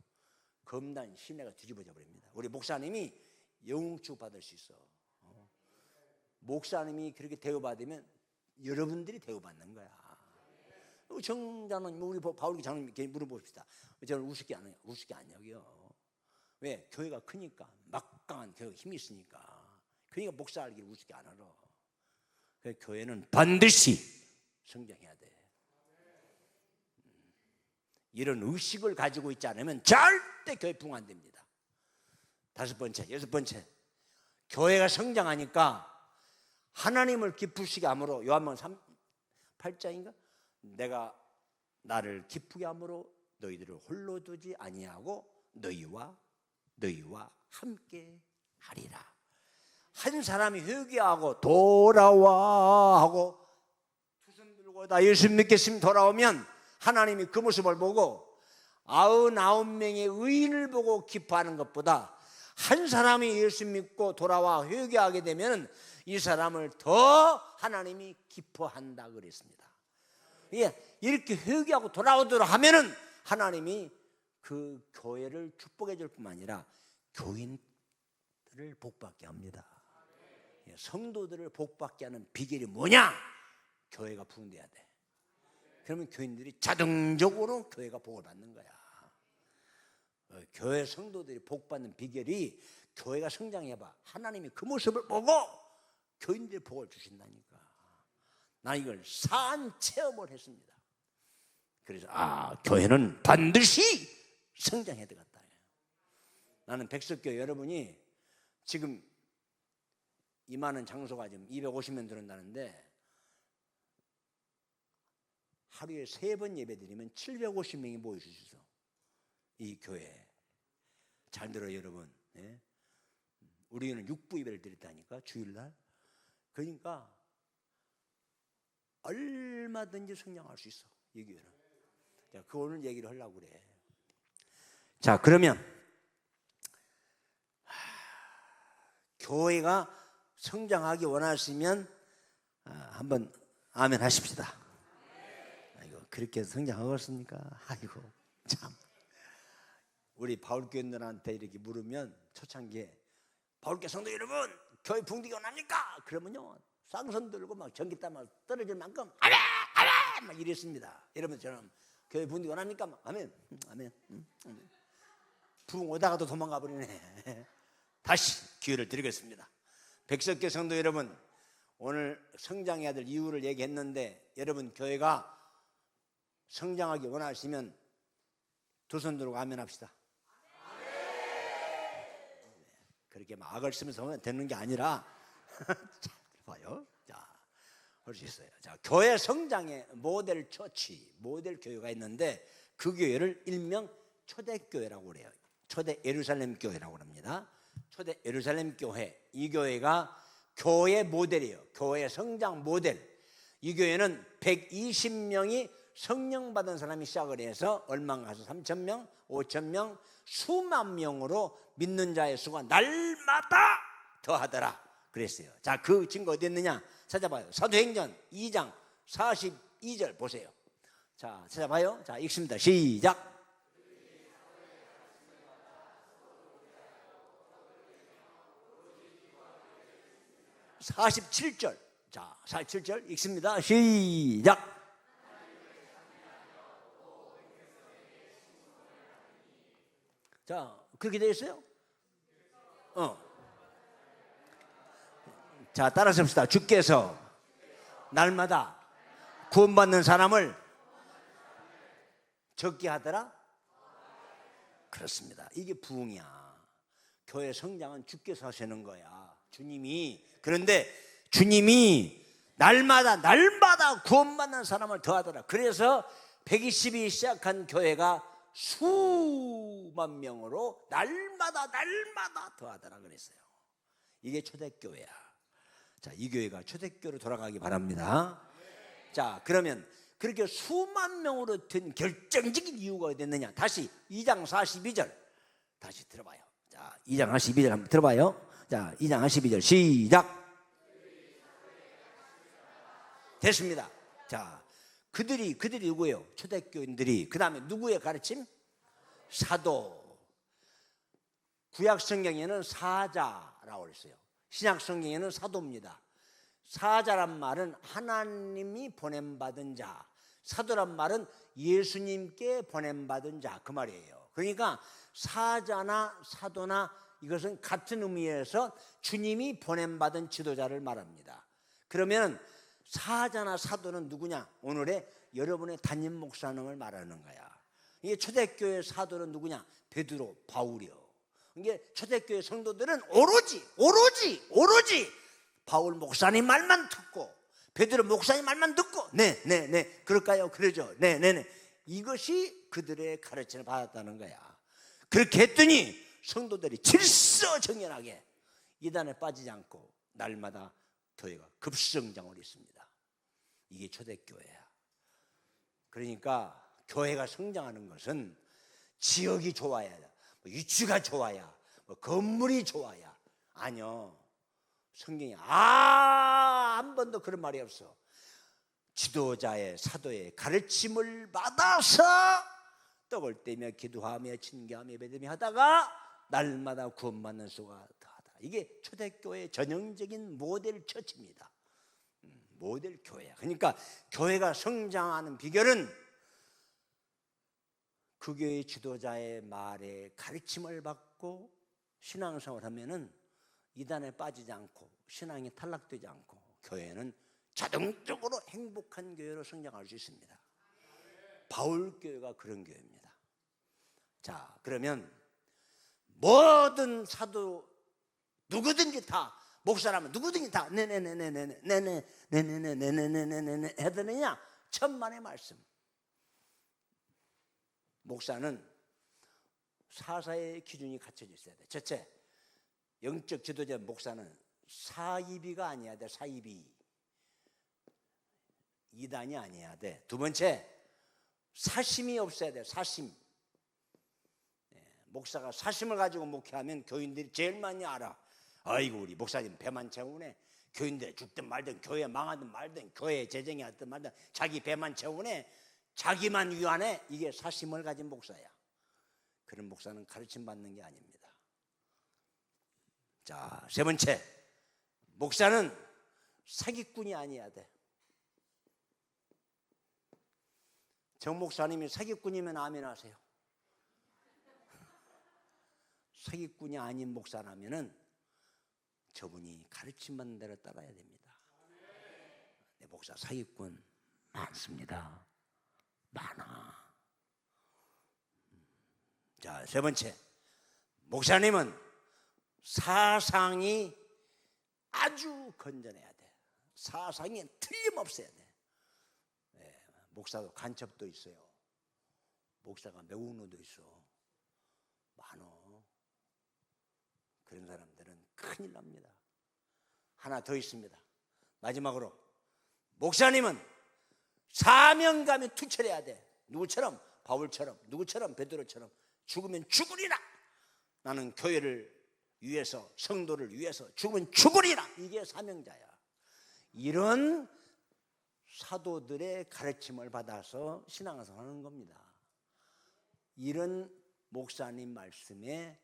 검단 시내가 뒤집어져 버립니다. 우리 목사님이 영웅축 받을 수 있어. 목사님이 그렇게 대우받으면 여러분들이 대우받는 거야. 정자는 우리 바울기 장로님께 물어봅시다. 저는 우습게 안 여겨. 왜? 교회가 크니까, 막강한 교회가 힘이 있으니까. 그러니까 목사 알기를 우습게 안 하러. 그래서 교회는 반드시 성장해야 돼. 이런 의식을 가지고 있지 않으면 절대 교회 부흥 안 됩니다. 다섯 번째, 여섯 번째, 교회가 성장하니까 하나님을 기쁘시게 함으로, 요한복음 8장인가? 내가 나를 기쁘게 함으로 너희들을 홀로 두지 아니하고 너희와 함께 하리라. 한 사람이 회개하고 돌아와 하고 두 손 들고 나 예수 믿겠습니다 돌아오면 하나님이 그 모습을 보고 99명의 의인을 보고 기뻐하는 것보다 한 사람이 예수 믿고 돌아와 회개하게 되면 이 사람을 더 하나님이 기뻐한다 그랬습니다. 이렇게 회개하고 돌아오도록 하면은 하나님이 그 교회를 축복해 줄 뿐만 아니라 교인들을 복받게 합니다. 성도들을 복받게 하는 비결이 뭐냐? 교회가 부흥돼야 돼. 그러면 교인들이 자동적으로 교회가 복을 받는 거야. 교회 성도들이 복받는 비결이 교회가 성장해봐. 하나님이 그 모습을 보고 교인들이 복을 주신다니까. 나는 이걸 산 체험을 했습니다. 그래서 교회는 반드시 성장해야 되겠다. 나는 백석교회 여러분이 지금 임하는 장소가 지금 250명 들어온다는데 하루에 3번 예배 드리면 750명이 모일 수 있어. 이 교회 잘 들어요 여러분. 예? 우리는 6부 예배를 드렸다니까 주일날. 그러니까 얼마든지 성장할 수 있어 이 교회는. 자, 그 오늘 얘기를 하려고 그래. 자, 그러면 교회가 성장하기 원하시면 한번 아멘 하십시다. 아이고, 그렇게 성장하겠습니까? 아이고 참. 우리 바울교인들한테 이렇게 물으면 초창기에 바울교 성도 여러분 교회 붕대기 원합니까? 그러면요 쌍선 들고 막 전기땀 막 떨어질 만큼 아멘 아멘 막 이랬습니다. 여러분 저는 교회 붕대기 원합니까? 아멘 아멘. 부흥 오다가도 도망가 버리네. 다시 기회를 드리겠습니다. 백석교 성도 여러분, 오늘 성장해야 될 이유를 얘기했는데, 여러분 교회가 성장하기 원하시면 두 손 들고 아멘합시다. 그렇게 막 악을 쓰면서 하면 되는 게 아니라 자, 봐요. 자, 할 수 있어요. 자, 교회 성장의 모델 처치, 모델 교회가 있는데 그 교회를 일명 초대교회라고 그래요. 초대 예루살렘 교회라고 합니다. 초대 예루살렘 교회, 이 교회가 교회 모델이에요. 교회 성장 모델. 이 교회는 120명이 성령 받은 사람이 시작을 해서 얼마가 가서 3,000명, 5,000명, 수만 명으로 믿는 자의 수가 날마다 더하더라 그랬어요. 자, 그 증거 어디 있느냐? 찾아봐요. 사도행전 2장 42절 보세요. 자, 찾아봐요. 자, 읽습니다. 시작. 47절. 자, 47절 읽습니다. 시작. 자, 그렇게 되어 있어요? 자, 따라서 봅시다. 주께서 날마다 구원받는 사람을 적게 하더라? 그렇습니다. 이게 부흥이야. 교회 성장은 주께서 하시는 거야. 주님이. 그런데 주님이 날마다 구원받는 사람을 더하더라. 그래서 120이 시작한 교회가 수만 명으로 날마다 더하더라 그랬어요. 이게 초대교회야. 자, 이 교회가 초대교회로 돌아가기 바랍니다. 자, 그러면 그렇게 수만 명으로 된 결정적인 이유가 어디 있느냐? 다시 2장 42절 다시 들어봐요. 자, 2장 42절 한번 들어봐요. 자, 2장 42절 시작. 됐습니다. 자, 그들이 누구예요? 초대교인들이. 그 다음에 누구의 가르침? 사도. 구약 성경에는 사자라고 했어요. 신약 성경에는 사도입니다. 사자란 말은 하나님이 보냄받은 자, 사도란 말은 예수님께 보냄받은 자, 그 말이에요. 그러니까 사자나 사도나 이것은 같은 의미에서 주님이 보냄받은 지도자를 말합니다. 그러면 사자나 사도는 누구냐? 오늘의 여러분의 담임 목사님을 말하는 거야. 이게 초대교회 사도는 누구냐? 베드로, 바울이요. 이게 초대교회 성도들은 오로지 바울 목사님 말만 듣고 베드로 목사님 말만 듣고 네 그럴까요? 그러죠. 네 이것이 그들의 가르침을 받았다는 거야. 그렇게 했더니 성도들이 질서정연하게 이단에 빠지지 않고 날마다 교회가 급성장을 했습니다. 이게 초대교회야. 그러니까 교회가 성장하는 것은 지역이 좋아야, 위치가 좋아야, 건물이 좋아야. 아니요. 성경에 한 번도 그런 말이 없어. 지도자의 사도의 가르침을 받아서 떡을 떼며 기도하며 친교하며 배드며 하다가 날마다 구원받는 수가 더하더라. 이게 초대교회의 전형적인 모델 처치입니다. 모델 교회야. 그러니까 교회가 성장하는 비결은 그 교회 지도자의 말에 가르침을 받고 신앙생활을 하면은 이단에 빠지지 않고 신앙이 탈락되지 않고 교회는 자동적으로 행복한 교회로 성장할 수 있습니다. 바울교회가 그런 교회입니다. 자, 그러면 모든 사도 누구든지 다 목사라면 누구든지 다 네네네네네네네네네네네네 해야 되느냐? 천만의 말씀. 목사는 사사의 기준이 갖춰져 있어야 돼. 첫째, 영적 지도자 목사는 사이비가 아니어야 돼. 사이비. 이단이 아니어야 돼. 두 번째, 사심이 없어야 돼. 사심. 목사가 사심을 가지고 목회하면 교인들이 제일 많이 알아. 아이고 우리 목사님 배만 채우네. 교인들 죽든 말든 교회 망하든 말든 교회 재정이 하든 말든 자기 배만 채우네. 자기만 위하네. 이게 사심을 가진 목사야. 그런 목사는 가르침 받는 게 아닙니다. 자, 세 번째, 목사는 사기꾼이 아니어야 돼. 정 목사님이 사기꾼이면 아멘 하세요. 사기꾼이 아닌 목사라면은 저분이 가르침받는 대로 따라야 됩니다. 내 목사 사기꾼 많습니다. 많아. 자, 세 번째, 목사님은 사상이 아주 건전해야 돼. 사상이 틀림없어야 돼. 네, 목사도 간첩도 있어요. 목사가 매국노도 있어. 많어. 그런 사람들은 큰일 납니다. 하나 더 있습니다. 마지막으로 목사님은 사명감이 투철해야 돼. 누구처럼? 바울처럼, 누구처럼? 베드로처럼 죽으면 죽으리라. 나는 교회를 위해서, 성도를 위해서 죽으면 죽으리라. 이게 사명자야. 이런 사도들의 가르침을 받아서 신앙생활 하는 겁니다. 이런 목사님 말씀에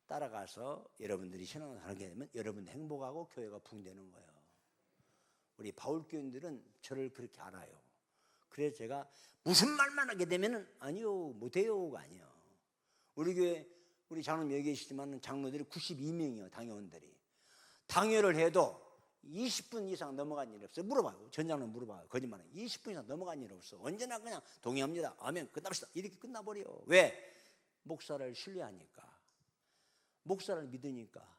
따라가서 여러분들이 신앙생활 하게 되면 여러분 행복하고 교회가 부흥되는 거예요. 우리 바울교인들은 저를 그렇게 알아요. 그래서 제가 무슨 말만 하게 되면은 아니요, 못해요가 아니에요. 우리 교회, 우리 장로님 여기 계시지만 장로들이 92명이에요. 당회원들이. 당회를 해도 20분 이상 넘어간 일이 없어요. 물어봐요. 전장로님 물어봐요. 거짓말은 20분 이상 넘어간 일이 없어. 언제나 그냥 동의합니다. 아멘, 끝납시다. 이렇게 끝나버려요. 왜? 목사를 신뢰하니까, 목사를 믿으니까.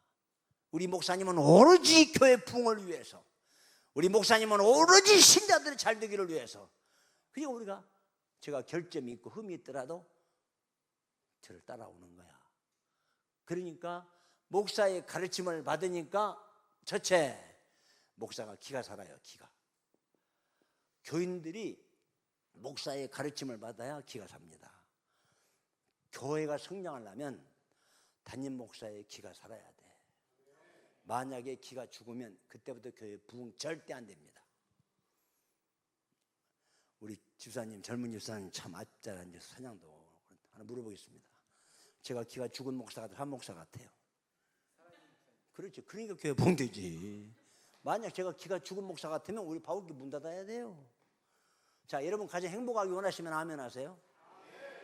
우리 목사님은 오로지 교회 부흥을 위해서, 우리 목사님은 오로지 신자들이 잘 되기를 위해서. 그러니까 우리가, 제가 결점이 있고 흠이 있더라도 저를 따라오는 거야. 그러니까 목사의 가르침을 받으니까 첫째, 목사가 기가 살아요. 기가. 교인들이 목사의 가르침을 받아야 기가 삽니다. 교회가 성장하려면 담임 목사의 기가 살아야 돼. 만약에 기가 죽으면 그때부터 교회 부흥 절대 안 됩니다. 우리 집사님, 젊은 집사님 참 앞자란 사냥도 하나 물어보겠습니다. 제가 기가 죽은 목사 같아요? 한 목사 같아요? 그렇죠. 그러니까 교회 부흥되지. 만약 제가 기가 죽은 목사 같으면 우리 바울교 문 닫아야 돼요. 자, 여러분 가정 행복하기 원하시면 아멘 하세요.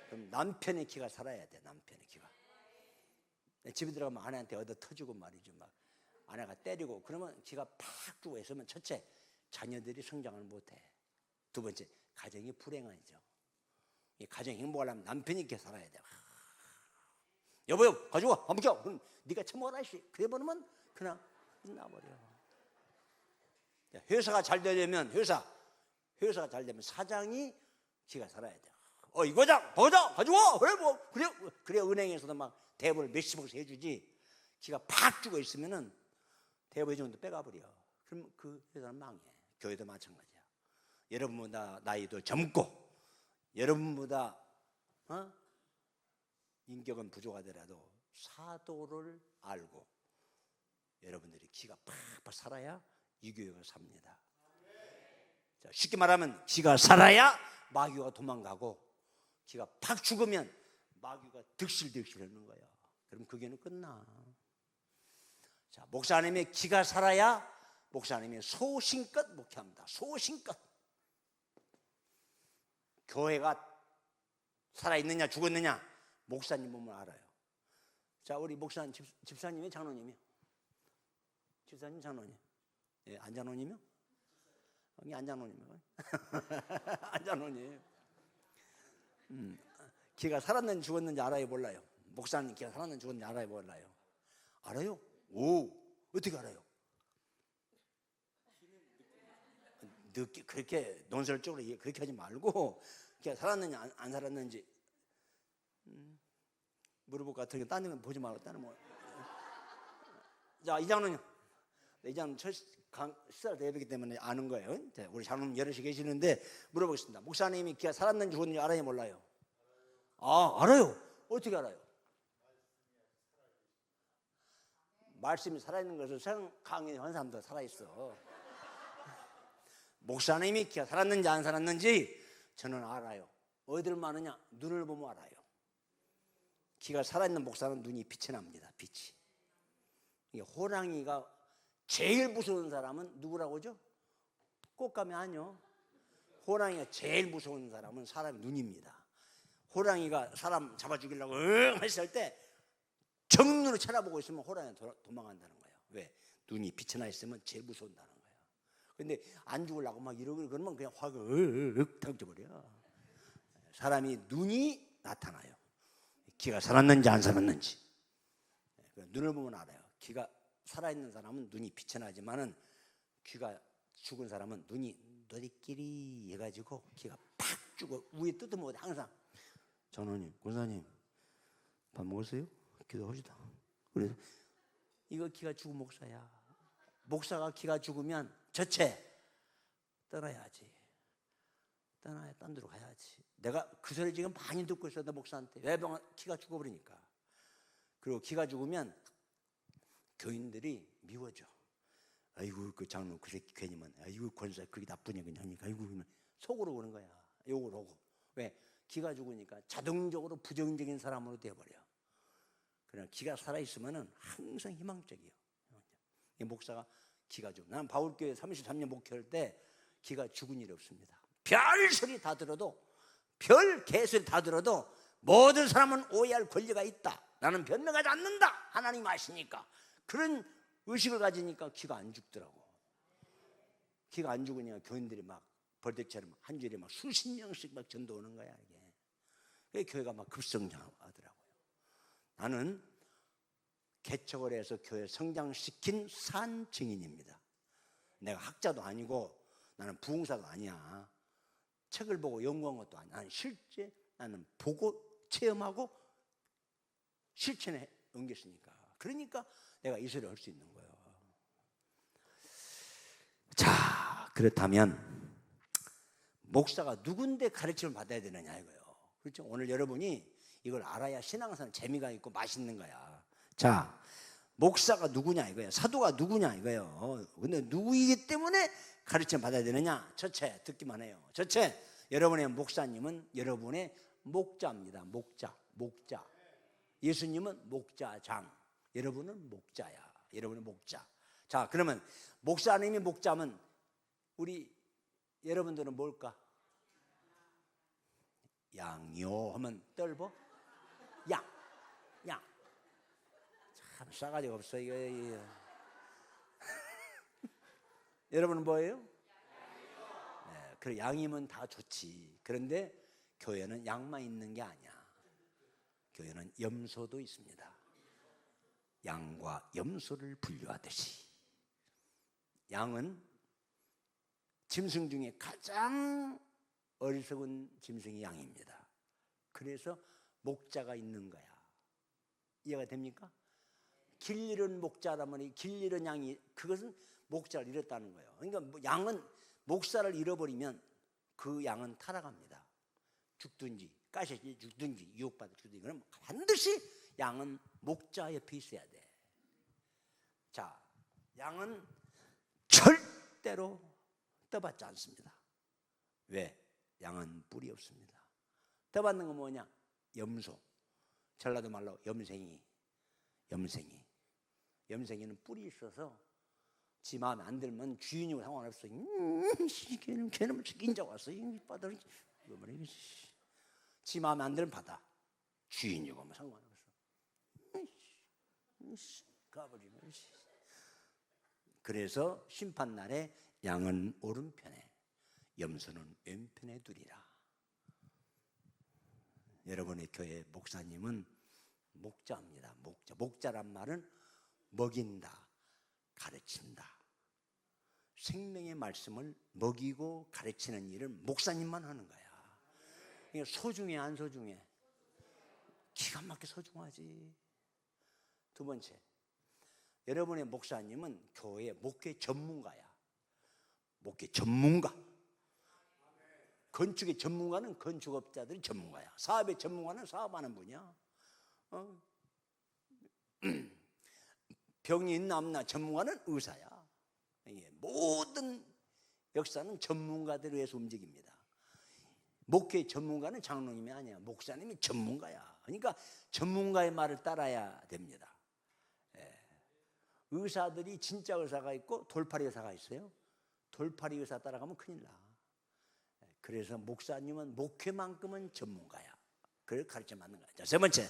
그럼 남편의 기가 살아야 돼. 남편의 기가. 집에 들어가면 아내한테 얻어 터지고 말이죠. 막 아내가 때리고 그러면 기가 팍 죽어 있으면 첫째, 자녀들이 성장을 못해. 두 번째, 가정이 불행하죠. 이 가정이 행복하려면 남편이 이렇게 살아야 돼. 여보요, 가져와, 안 붙여. 그럼 네가 처먹어라 씨. 그래 버리면 그냥 끝나버려. 회사가 잘 되려면 회사가 잘 되면 사장이 기가 살아야 돼. 이거장, 버장, 가져와. 그래 은행에서도 막 대부를 몇십억씩 해주지. 기가 팍 죽어 있으면은 대부 해주는데 빼가버려. 그럼 그 회사는 망해. 교회도 마찬가지야. 여러분보다 나이도 젊고 여러분보다 인격은 부족하더라도 사도를 알고 여러분들이 기가 팍팍 살아야 이 교회가 삽니다. 자, 쉽게 말하면 기가 살아야 마귀가 도망가고 기가 팍 죽으면 마귀가 득실득실 하는 거야. 그럼 그 교회는 끝나. 자, 목사님의 기가 살아야 목사님이 소신껏 목회합니다. 소신껏. 교회가 살아있느냐 죽었느냐 목사님 보면 알아요. 자, 우리 목사님, 집사님이 장로님이요? 집사님 장로님. 예, 안장로님이요? 여기 안장로님이요? 안장로님. 기가 살았는지 죽었는지 알아요, 몰라요? 목사님 기가 살았는지 죽었는지 알아요, 몰라요? 알아요? 오, 어떻게 알아요? 늦게 그렇게 논설적으로 그렇게 하지 말고 기가 살았는지 안 살았는지 물어볼 것 같으니까 딴 건 보지 말고 다른 뭐. 자, 이장로님. 이장로님 첫 시사를 대회이기 때문에 아는 거예요. 우리 장로님 여럿이 계시는데 물어보겠습니다. 목사님이 기가 살았는지 죽었는지 알아요, 몰라요? 아, 알아요. 어떻게 알아요? 말씀이 살아있는 것을 강의한 사람도 살아있어. 목사님이 기가 살았는지 안 살았는지 저는 알아요. 어디를 많으냐? 눈을 보면 알아요. 기가 살아있는 목사는 눈이 빛이 납니다. 빛이. 호랑이가 제일 무서운 사람은 누구라고 하죠? 꽃감이 아니요. 호랑이가 제일 무서운 사람은 사람의 눈입니다. 호랑이가 사람 잡아 죽이려고 했을 때 정눈으로 쳐다보고 있으면 호랑이 도망간다는 거예요. 왜? 눈이 빛이 나 있으면 제일 무서운다는 거예요. 근데 안 죽으려고 막 이러고 그러면 그냥 확 던져버려. 사람이 눈이 나타나요. 기가 살았는지 안 살았는지. 눈을 보면 알아요. 기가 살아있는 사람은 눈이 빛이 나지만은 귀가 죽은 사람은 눈이 너희끼리 해가지고 기가 팍 죽어. 위에 뜯어먹어. 항상 전원님, 권사님 밥 먹었어요? 기도합시다. 그래서 이거 기가 죽은 목사야. 목사가 기가 죽으면 저체 떠나야지. 떠나야 딴 데로 가야지. 내가 그 소리 지금 많이 듣고 있었는데 목사한테 왜 기가 죽어버리니까. 그리고 기가 죽으면 교인들이 미워져. 아이고 그 장로 그 새끼 괜히만. 아이고 권사 그게 나쁘냐 그냥 하니까. 아이고 속으로 오는 거야. 욕을 하고. 왜? 기가 죽으니까 자동적으로 부정적인 사람으로 되어버려. 그러나 기가 살아있으면 항상 희망적이에요. 이 목사가 기가 죽어. 나는 바울교회 33년 목회할 때 기가 죽은 일이 없습니다. 별 소리 다 들어도, 별 개소리 다 들어도 모든 사람은 오해할 권리가 있다. 나는 변명하지 않는다. 하나님 아시니까. 그런 의식을 가지니까 기가 안 죽더라고. 기가 안 죽으니까 교인들이 막 벌떼처럼 한 주일에 막 수십 명씩 막 전도 오는 거야. 이게 교회가 막 급성장하더라고요. 나는 개척을 해서 교회 성장시킨 산 증인입니다. 내가 학자도 아니고 나는 부흥사도 아니야. 책을 보고 연구한 것도 아니야. 나는 실제 나는 보고 체험하고 실천에 옮겼으니까. 그러니까 내가 이 소리를 할 수 있는 거예요. 자, 그렇다면 목사가 누군데 가르침을 받아야 되느냐 이거예요. 그렇죠? 오늘 여러분이 이걸 알아야 신앙생활 재미가 있고 맛있는 거야. 자, 목사가 누구냐 이거예요. 사도가 누구냐 이거예요. 근데 누구이기 때문에 가르침 받아야 되느냐? 첫째, 듣기만 해요. 첫째, 여러분의 목사님은 여러분의 목자입니다. 목자. 예수님은 목자장. 여러분은 목자야. 여러분은 목자. 자, 그러면 목사님이 목자면 우리 여러분들은 뭘까? 양요 하면 떨보? 양. 참 싸가지가 없어 이거. 여러분은 뭐예요? 네, 그래 양이면 다 좋지. 그런데 교회는 양만 있는 게 아니야. 교회는 염소도 있습니다. 양과 염소를 분류하듯이 양은 짐승 중에 가장 어리석은 짐승이 양입니다. 그래서 목자가 있는 거야. 이해가 됩니까? 길 잃은 목자라면 길 잃은 양이 그것은 목자를 잃었다는 거예요. 그러니까 양은 목사를 잃어버리면 그 양은 타락합니다. 죽든지 가시지 죽든지 유혹받아 죽든지. 그럼 반드시 양은 목자 옆에 있어야 돼. 자, 양은 절대로 떠받지 않습니다. 왜? 양은 뿔이 없습니다. 떠받는 건 뭐냐? 염소. 전라도 말로 염생이는 뿔이 있어서 지 마음에 안 들면 주인이고 상관없어. 걔는 인자 왔어. 받아. 지 마음에 안 들면 받아. 주인이고 뭐 상관없어. 가버리면. 그래서 심판날에 양은 오른편에 염소는 왼편에 두리라. 여러분의 교회 목사님은 목자입니다. 목자란 말은 먹인다, 가르친다. 생명의 말씀을 먹이고 가르치는 일을 목사님만 하는 거야. 이게 소중해 안 소중해? 기가 막히게 소중하지. 두 번째, 여러분의 목사님은 교회 목회 전문가야. 목회 전문가. 건축의 전문가는 건축업자들이 전문가야. 사업의 전문가는 사업하는 분이야. 병이 있나 없나 전문가는 의사야. 모든 역사는 전문가들에 의해서 움직입니다. 목회 전문가는 장로님이 아니야. 목사님이 전문가야. 그러니까 전문가의 말을 따라야 됩니다. 의사들이 진짜 의사가 있고 돌팔이 의사가 있어요. 돌팔이 의사 따라가면 큰일 나. 그래서 목사님은 목회만큼은 전문가야. 그걸 가르쳐 맞는 거야. 자, 세 번째,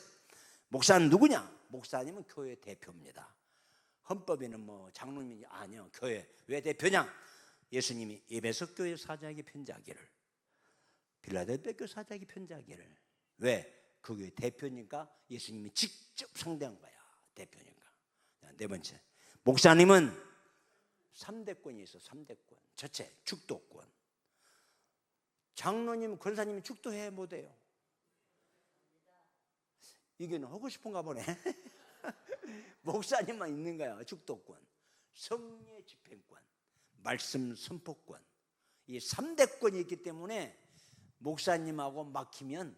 목사는 누구냐? 목사님은 교회 대표입니다. 헌법에는 뭐 장로님이 아니요, 교회 왜 대표냐? 예수님이 에베소 교회 사장에게 편지하기를, 빌라델피아 교회 사장에게 편지하기를. 왜? 그 교회 대표니까 예수님이 직접 상대한 거야. 대표니까. 네 번째, 목사님은 3대권이 있어. 3대권. 첫째, 축도권. 장로님, 권사님이 축도해 못해요. 이게는 하고 싶은가 보네. 목사님만 있는 거야. 축도권, 성례 집행권, 말씀 선포권. 이 3대권이 있기 때문에 목사님하고 막히면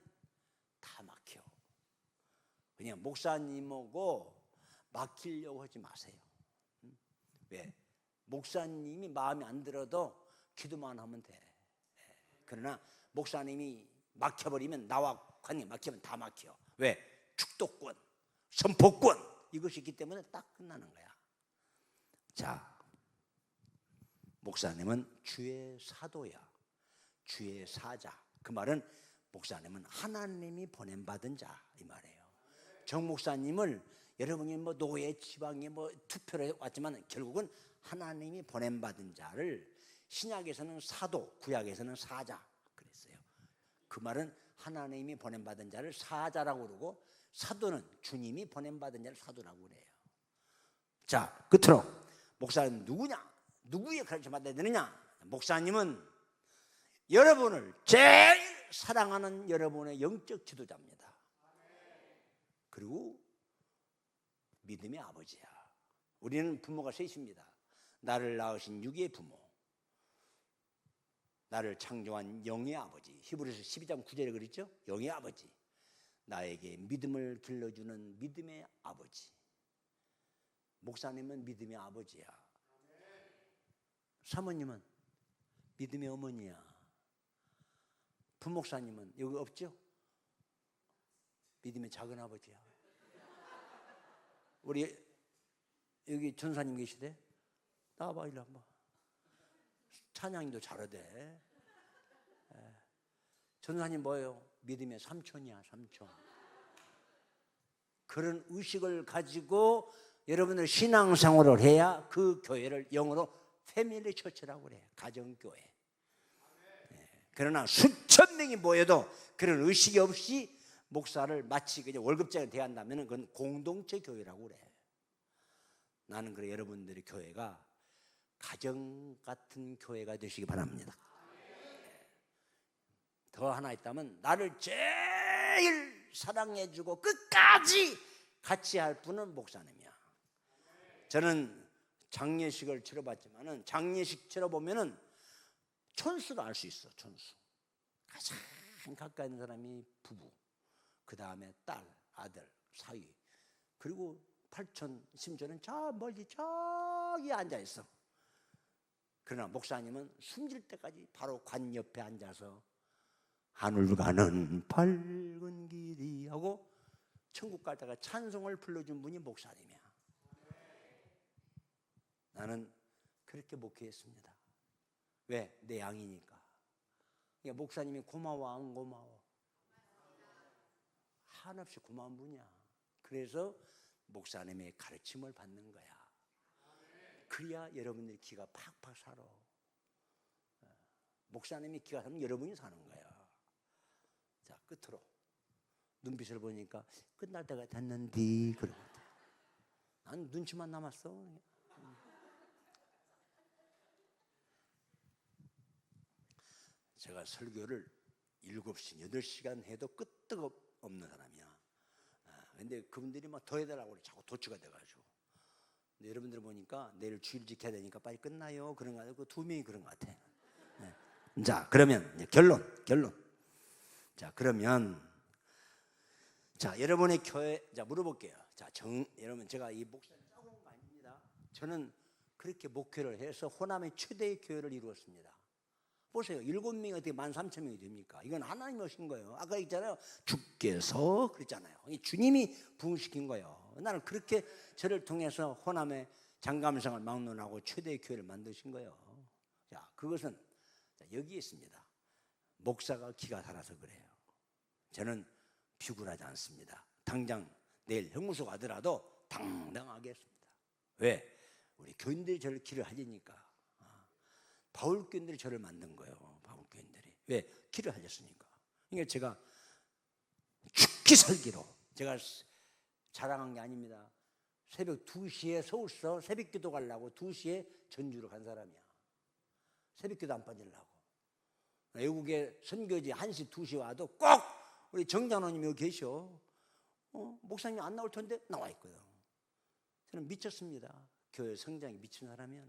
다 막혀. 그냥 목사님하고 막히려고 하지 마세요. 왜? 목사님이 마음에 안 들어도 기도만 하면 돼. 그러나 목사님이 막혀버리면, 나와 관계 막히면 다 막혀. 왜? 축도권, 선포권, 이것이 있기 때문에 딱 끝나는 거야. 자, 목사님은 주의 사도야. 주의 사자. 그 말은 목사님은 하나님이 보냄받은 자, 이 말이에요. 정 목사님을 여러분이 뭐 노예 지방에 뭐 투표를 왔지만 결국은 하나님이 보냄받은 자를 신약에서는 사도, 구약에서는 사자 그랬어요. 그 말은 하나님이 보냄받은 자를 사자라고 그러고, 사도는 주님이 보냄받은 자를 사도라고 그래요. 자, 끝으로 목사님 누구냐? 누구의 가르침 받아야 되느냐? 목사님은 여러분을 제일 사랑하는 여러분의 영적 지도자입니다. 그리고 믿음의 아버지야. 우리는 부모가 셋입니다. 나를 낳으신 육의 부모, 나를 창조한 영의 아버지. 히브리서 12장 9절에 그랬죠? 영의 아버지. 나에게 믿음을 길러주는 믿음의 아버지. 목사님은 믿음의 아버지야. 사모님은 믿음의 어머니야. 부목사님은 여기 없죠? 믿음의 작은 아버지야. 우리 여기 전사님 계시대? 나와봐, 일로 한번. 찬양도 잘하대. 전사님 뭐예요? 믿음의 삼촌이야, 삼촌. 그런 의식을 가지고 여러분들 신앙생활을 해야 그 교회를 영어로 패밀리 처치라고 그래요. 가정교회. 그러나 수천 명이 모여도 그런 의식이 없이 목사를 마치 그냥 월급쟁이를 대한다면 그건 공동체 교회라고 그래. 나는 그래, 여러분들의 교회가 가정 같은 교회가 되시기 바랍니다. 더 하나 있다면, 나를 제일 사랑해주고 끝까지 같이 할 분은 목사님이야. 저는 장례식을 치러봤지만은, 장례식 치러보면은 촌수를 알 수 있어. 촌수. 가장 가까이 있는 사람이 부부, 그 다음에 딸, 아들, 사위, 그리고 팔촌, 심지어는 저 멀리 저기 앉아 있어. 그러나 목사님은 숨질 때까지 바로 관 옆에 앉아서 하늘 가는 밝은 길이 하고 천국 갈 때가 찬송을 불러준 분이 목사님이야. 나는 그렇게 목회했습니다. 왜? 내 양이니까. 그러니까 목사님이 고마워 안 고마워? 한없이 고마운 분이야. 그래서 목사님의 가르침을 받는 거야. 그래야 여러분들이 기가 팍팍 살아. 목사님이 기가 살면 여러분이 사는 거야. 자, 끝으로 눈빛을 보니까 끝날 때가 됐는데 그러거든. 난 눈치만 남았어. 제가 설교를 7시, 8시간 해도 끄떡없는 사람이야. 근데 그분들이 막 더 해달라고 그래. 자꾸 도취가 돼가지고. 근데 여러분들 보니까 내일 주일 지켜야 되니까 빨리 끝나요. 그런 거 아니고 2명이 그런 것 같아. 네. 자, 그러면 이제 결론. 자, 그러면 자, 여러분의 교회, 자, 물어볼게요. 자, 여러분, 제가 이 목사님 짜고 온 거 아닙니다. 저는 그렇게 목회를 해서 호남의 최대의 교회를 이루었습니다. 보세요. 7명이 어떻게 13,000명이 됩니까? 이건 하나님이 하신 거예요. 아까 있잖아요. 주께서 그랬잖아요. 주님이 부흥시킨 거예요. 나는 그렇게 저를 통해서 호남의 장감성을 막론하고 최대의 교회를 만드신 거예요. 자, 그것은 여기에 있습니다. 목사가 기가 살아서 그래요. 저는 비굴하지 않습니다. 당장 내일 형무소 가더라도 당당하게 했습니다. 왜? 우리 교인들이 저를 길을 알리니까. 바울 교인들이 저를 만든 거예요. 바울 교인들이. 왜? 길을 알렸으니까. 그러니까 제가 죽기 살기로, 제가 자랑한 게 아닙니다. 새벽 2시에 서울서 새벽기도 가려고 2시에 전주로 간 사람이야. 새벽기도 안 빠지려고. 외국에 선교지 1시 2시 와도 꼭 우리 정장로님이 여기 계셔. 목사님 안 나올 텐데 나와 있거든. 저는 미쳤습니다. 교회 성장에 미친 사람이야.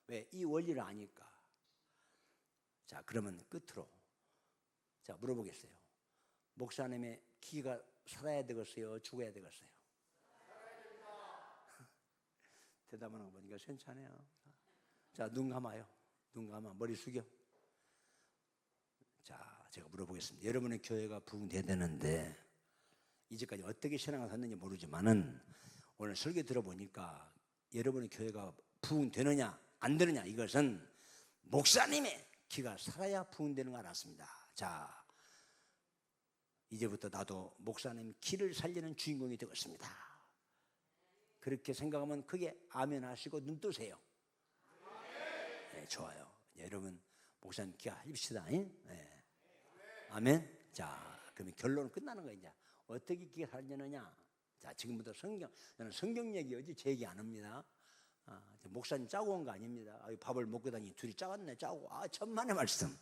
왜? 이 원리를 아니까. 자, 그러면 끝으로 자 물어보겠어요. 목사님의 기가 살아야 되겠어요? 죽어야 되겠어요? 대답하는 거 보니까 괜찮아요. 자, 눈 감아요. 눈 감아. 머리 숙여. 자, 제가 물어보겠습니다. 여러분의 교회가 부흥돼야 되는데 이제까지 어떻게 신앙을 샀는지 모르지만은 오늘 설교 들어보니까 여러분의 교회가 부흥되느냐 안 되느냐, 이것은 목사님의 기가 살아야 부흥되는 걸 알았습니다. 자, 이제부터 나도 목사님 기를 살리는 주인공이 되겠습니다. 그렇게 생각하면 크게 아멘 하시고 눈 뜨세요. 네, 좋아요. 여러분 목사님 기가 합시다. 네. 아멘. 자, 그러면 결론은 끝나는 거예요. 이제 어떻게 기가 살리느냐. 자, 지금부터 저는 성경 얘기하지 제 얘기 안 합니다. 목사님 짜고 온 거 아닙니다. 밥을 먹고 다니 둘이 짜갔네 짜고. 천만의 말씀.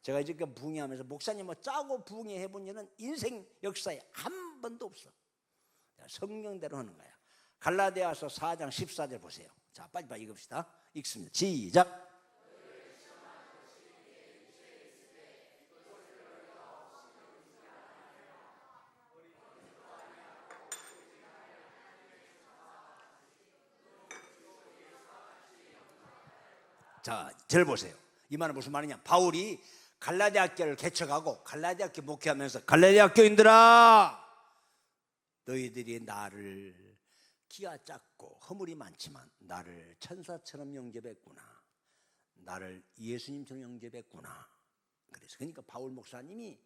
제가 지금 부흥회하면서 목사님 짜고 부흥회 해본 일은 인생 역사에 한 번도 없어. 성경대로 하는 거야. 갈라디아서 4장 14절 보세요. 자, 빨리빨리 읽읍시다. 읽습니다. 시작. 자, 절 보세요. 이 말은 무슨 말이냐? 바울이 갈라디아 교회를 개척하고 갈라디아 교회 목회하면서 갈라디아 교인들아, 너희들이 나를 키가 작고 허물이 많지만 나를 천사처럼 영접했구나. 나를 예수님처럼 영접했구나. 그러니까 바울 목사님이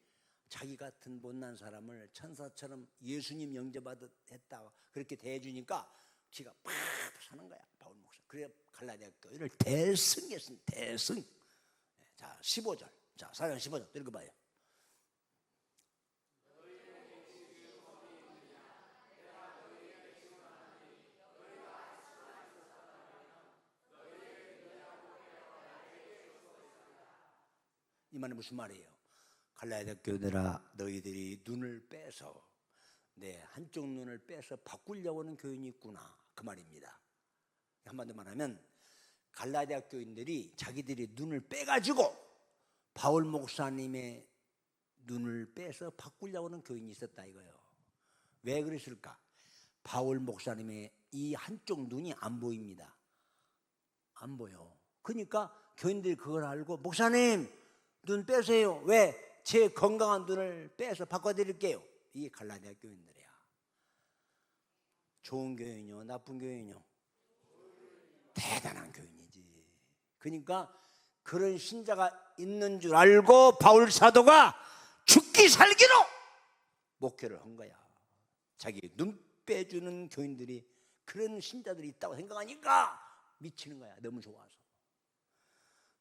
자기 같은 못난 사람을 천사처럼 예수님 영접했다 그렇게 대해주니까 기가 팍 사는 거야, 바울 목사. 그래 갈라디아 교회를 대승했습니다. 대승. 자, 15절. 자, 4장 15절 읽어봐요. 이 말은 무슨 말이에요? 갈라디아 교회들아, 너희들이 눈을 빼서 내 한쪽 눈을 빼서 바꾸려고 하는 교인이 있구나, 그 말입니다. 한마디로 말하면 갈라디아 교인들이 자기들이 눈을 빼가지고 바울 목사님의 눈을 빼서 바꾸려고 하는 교인이 있었다 이거예요. 왜 그랬을까? 바울 목사님의 이 한쪽 눈이 안 보입니다. 안 보여. 그러니까 교인들이 그걸 알고 목사님 눈 빼세요. 왜? 제 건강한 눈을 빼서 바꿔드릴게요. 이게 갈라디아 교인들이야. 좋은 교인이요, 나쁜 교인이요? 대단한 교인이지. 그러니까 그런 신자가 있는 줄 알고 바울 사도가 죽기 살기로 목회를 한 거야. 자기 눈 빼주는 교인들이, 그런 신자들이 있다고 생각하니까 미치는 거야. 너무 좋아서.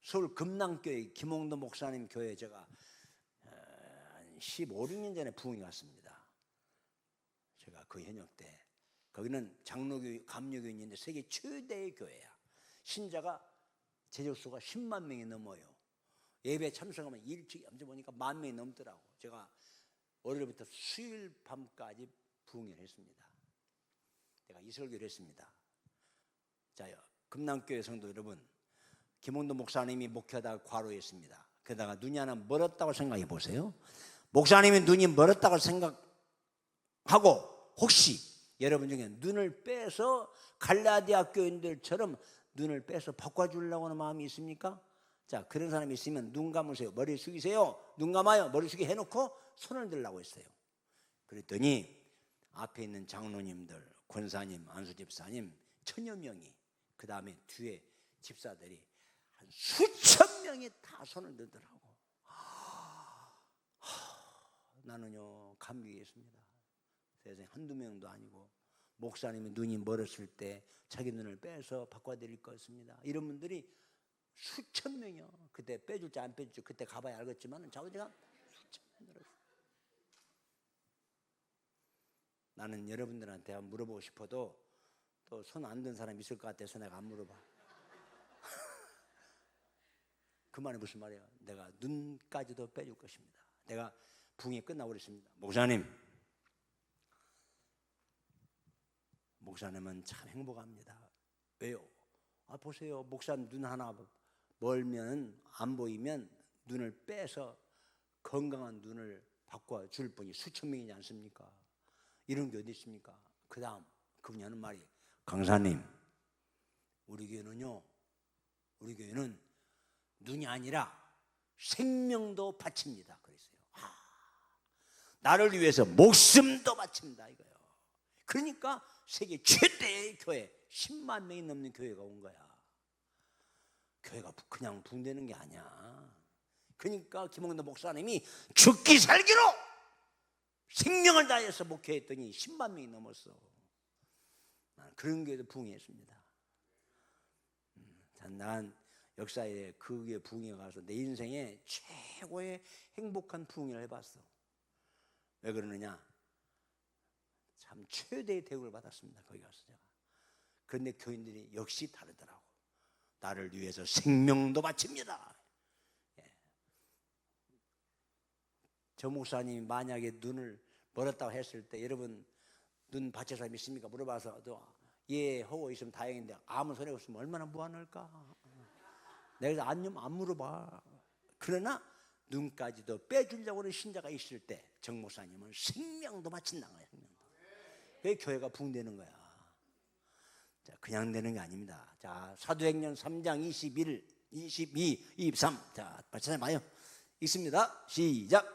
서울 금남교회 김홍도 목사님 교회 제가 15, 16년 전에 부흥이 왔습니다. 제가 그 현역 때. 거기는 장로교, 감로교인인데 세계 최대의 교회야. 신자가 제적수가 10만 명이 넘어요. 예배 참석하면 일찍 염치 보니까 1만 명이 넘더라고. 제가 월요일부터 수요일 밤까지 부흥회를 했습니다. 제가 이 설교를 했습니다. 자, 금남교회 성도 여러분, 김원도 목사님이 목회하다가 과로했습니다. 게다가 눈이 하나 멀었다고 생각해 보세요. 목사님이 눈이 멀었다고 생각하고 혹시 여러분 중에 눈을 빼서 갈라디아 교인들처럼 눈을 빼서 바꿔주려고 하는 마음이 있습니까? 자, 그런 사람이 있으면 눈 감으세요. 머리 숙이세요. 눈 감아요. 머리 숙이 해놓고 손을 들라고 했어요. 그랬더니 앞에 있는 장로님들, 권사님, 안수집사님 1000여 명이, 그 다음에 뒤에 집사들이 한 수천 명이 다 손을 들더라고. 나는요 감격했습니다. 대생 한두 명도 아니고 목사님이 눈이 멀었을 때 자기 눈을 빼서 바꿔드릴 것입니다. 이런 분들이 수천 명이요. 그때 빼줄지 안 빼줄지 그때 가봐야 알겠지만 자기가 수천 명 들었어요. 나는 여러분들한테 물어보고 싶어도 또 손 안 든 사람 있을 것 같아서 내가 안 물어봐. 그 말이 무슨 말이에요? 내가 눈까지도 빼줄 것입니다. 내가 부흥이 끝나고 그랬습니다. 목사님은 참 행복합니다. 왜요? 보세요. 목사님 눈 하나 멀면 안 보이면 눈을 빼서 건강한 눈을 바꿔줄 분이 수천 명이지 않습니까? 이런 게 어디 있습니까? 그 다음 그분이 하는 말이, 강사님, 우리 교회는 눈이 아니라 생명도 바칩니다. 그랬어요. 나를 위해서 목숨도 바칩니다 이거예요. 그러니까 세계 최대의 교회, 10만 명이 넘는 교회가 온 거야. 교회가 그냥 붕대는 게 아니야. 그러니까 김홍도 목사님이 죽기 살기로 생명을 다해서 목회했더니 10만 명이 넘었어. 그런 교회도 부흥했습니다. 난 역사에 그 교회 부흥에 가서 내 인생에 최고의 행복한 부흥을 해봤어. 왜 그러느냐? 참 최대의 대우를 받았습니다. 거기 가서 제가. 그런데 교인들이 역시 다르더라고. 나를 위해서 생명도 바칩니다. 저 목사님이 만약에 눈을 멀었다고 했을 때 여러분 눈 바칠 사람 있습니까? 물어봐서 예 하고 있으면 다행인데 아무 소리 없으면 얼마나 무안할까? 내가 안 물어봐. 그러나 눈까지도 빼주려고 하는 신자가 있을 때 정 목사님은 생명도 바친다는 거야. 그게 교회가 붕대는 거야. 자, 그냥 되는 게 아닙니다. 자, 사도행전 3장 21, 22, 23. 자, 같이 찾아봐요. 읽습니다. 시작.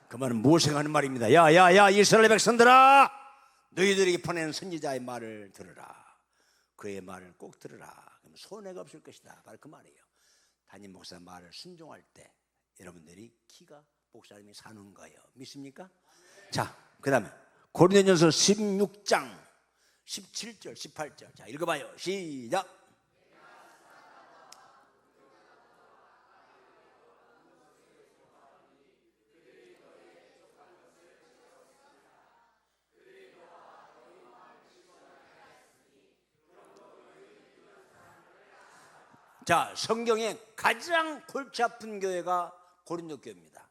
그 말은 무엇을 하는 말입니다. 야 이스라엘 백성들아, 너희들에게 보낸 선지자의 말을 들으라. 그의 말을 꼭 들으라. 그럼 손해가 없을 것이다. 바로 그 말이에요. 담임 목사 말을 순종할 때 여러분들이 기가 목사님이 사는 거예요. 믿습니까? 자, 그 다음에 고린도전서 16장 17절 18절. 자, 읽어봐요. 시작. 자, 성경에 가장 골치 아픈 교회가 고린도 교회입니다.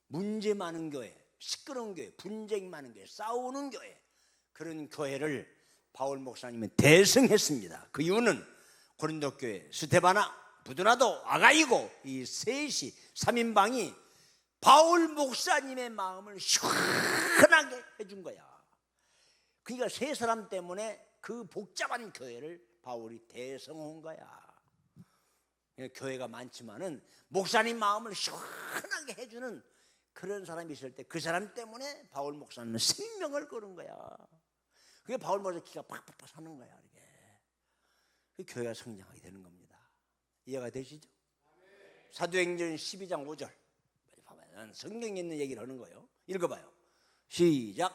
문제 많은 교회, 시끄러운 교회, 분쟁 많은 교회, 싸우는 교회, 그런 교회를 바울 목사님이 대성했습니다. 그 이유는 고린도 교회 스데바나, 부드나도, 아가이고 이 셋이 3인방이 바울 목사님의 마음을 시원하게 해준 거야. 그러니까 세 사람 때문에 그 복잡한 교회를 바울이 대성한 거야. 교회가 많지만은 목사님 마음을 시원하게 해주는 그런 사람이 있을 때 그 사람 때문에 바울 목사님은 생명을 거는 거야. 그게 바울 목사님 기가 팍팍팍 사는 거야. 이게 그 교회가 성장하게 되는 겁니다. 이해가 되시죠? 사도행전 12장 5절 봐봐요. 성경에 있는 얘기를 하는 거예요. 읽어봐요. 시작.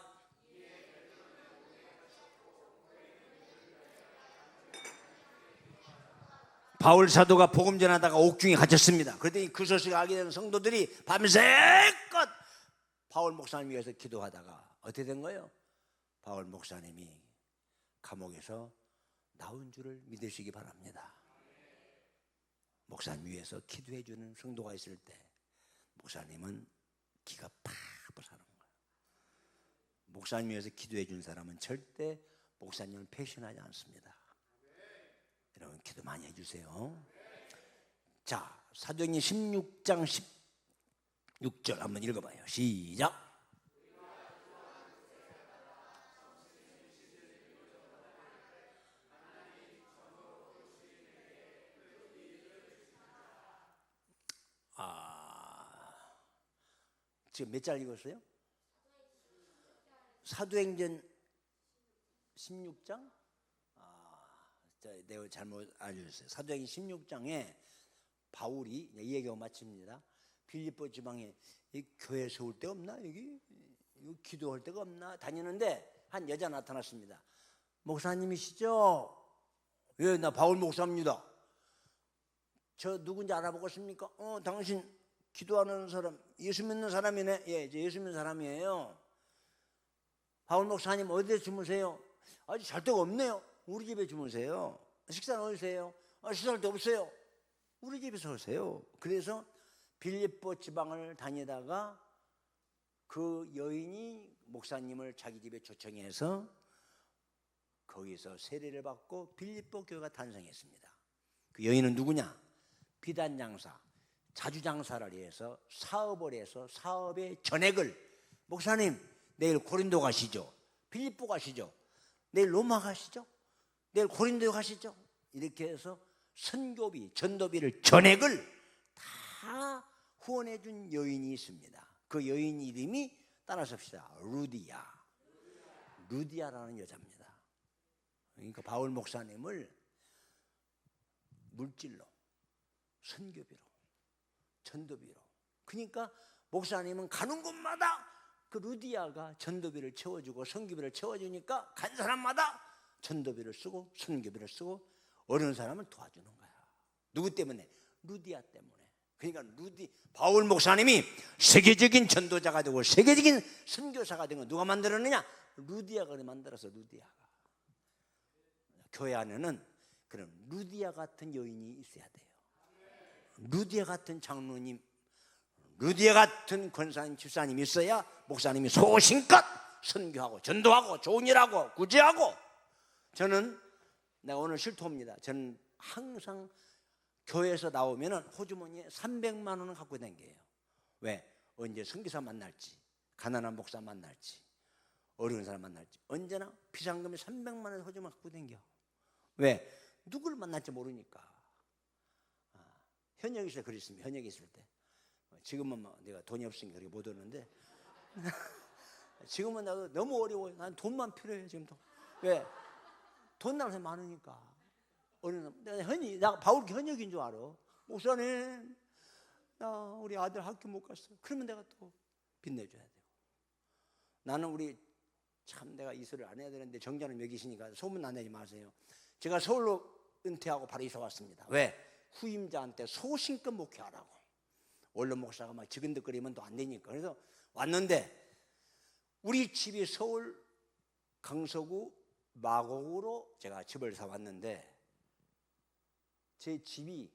바울 사도가 복음 전하다가 옥중에 갇혔습니다. 그랬더니 그 소식을 알게 된 성도들이 밤새껏 바울 목사님 위해서 기도하다가 어떻게 된 거예요? 바울 목사님이 감옥에서 나온 줄을 믿으시기 바랍니다. 목사님 위해서 기도해 주는 성도가 있을 때 목사님은 기가 팍팍 사는 거예요. 목사님 위해서 기도해 준 사람은 절대 목사님을 배신하지 않습니다. 여러분 기도 많이 해주세요. 자, 사도행전 16장 16절 한번 읽어봐요. 시작. 지금 몇 절 읽었어요? 사도행전 16장? 내가 잘못 알려줬어요. 사도행전 16장에 바울이 이 얘기가 마칩니다. 빌립보 지방에 이 교회 세울 데 없나? 여기 기도할 데가 없나? 다니는데 한 여자 나타났습니다. 목사님이시죠? 예, 나 바울 목사입니다. 저 누군지 알아보겠습니까? 당신 기도하는 사람, 예수 믿는 사람이네. 예, 이제 예수 믿는 사람이에요. 바울 목사님 어디에 주무세요? 아직 잘 데가 없네요. 우리 집에 주무세요. 식사는 어디서 해요? 식사할 데 없어요. 우리 집에서 오세요. 그래서 빌립보 지방을 다니다가 그 여인이 목사님을 자기 집에 초청해서 거기서 세례를 받고 빌립보 교회가 탄생했습니다. 그 여인은 누구냐? 비단 장사, 자주 장사를 해서 사업을 해서 사업의 전액을, 목사님 내일 고린도 가시죠? 빌립보 가시죠? 내일 로마 가시죠? 내일 고린도 가시죠? 이렇게 해서 선교비, 전도비를 전액을 다 후원해 준 여인이 있습니다. 그 여인 이름이 따라서 합시다. 루디아라는 여자입니다. 그러니까 바울 목사님을 물질로, 선교비로, 전도비로, 그러니까 목사님은 가는 곳마다 그 루디아가 전도비를 채워주고 선교비를 채워주니까 간 사람마다 전도비를 쓰고 선교비를 쓰고 어려운 사람을 도와주는 거야. 누구 때문에? 루디아 때문에. 그러니까 바울 목사님이 세계적인 전도자가 되고 세계적인 선교사가 된 건 누가 만들었느냐? 루디아가 만들어서. 루디아가 교회 안에는 그런 루디아 같은 여인이 있어야 돼요. 루디아 같은 장로님, 루디아 같은 권사님, 집사님이 있어야 목사님이 소신껏 선교하고 전도하고 좋은 일하고 구제하고. 저는 내가 오늘 실토입니다. 저는 항상 교회에서 나오면 호주머니에 300만 원을 갖고 다녀요. 왜? 언제 선교사 만날지, 가난한 목사 만날지, 어려운 사람 만날지 언제나 비상금이 300만 원 호주머니 갖고 다녀. 왜? 누구를 만날지 모르니까. 현역이 있을 때 그랬습니다. 현역이 있을 때. 지금은 내가 돈이 없으니까 그렇게 못 오는데 지금은 나도 너무 어려워요. 난 돈만 필요해요 지금도. 왜? 돈 나는 사람이 많으니까. 내가 바울 현역인 줄 알아. 목사님, 나 우리 아들 학교 못 갔어. 그러면 내가 또 빚내줘야 되고. 나는 내가 이 소리를 안 해야 되는데 정자는 여기 계시니까 소문 안 내지 마세요. 제가 서울로 은퇴하고 바로 이사 왔습니다. 왜? 후임자한테 소신껏 목회하라고. 원로 목사가 막 지근덕거리면 또 안 되니까. 그래서 왔는데 우리 집이 서울 강서구 마곡으로 제가 집을 사왔는데 제 집이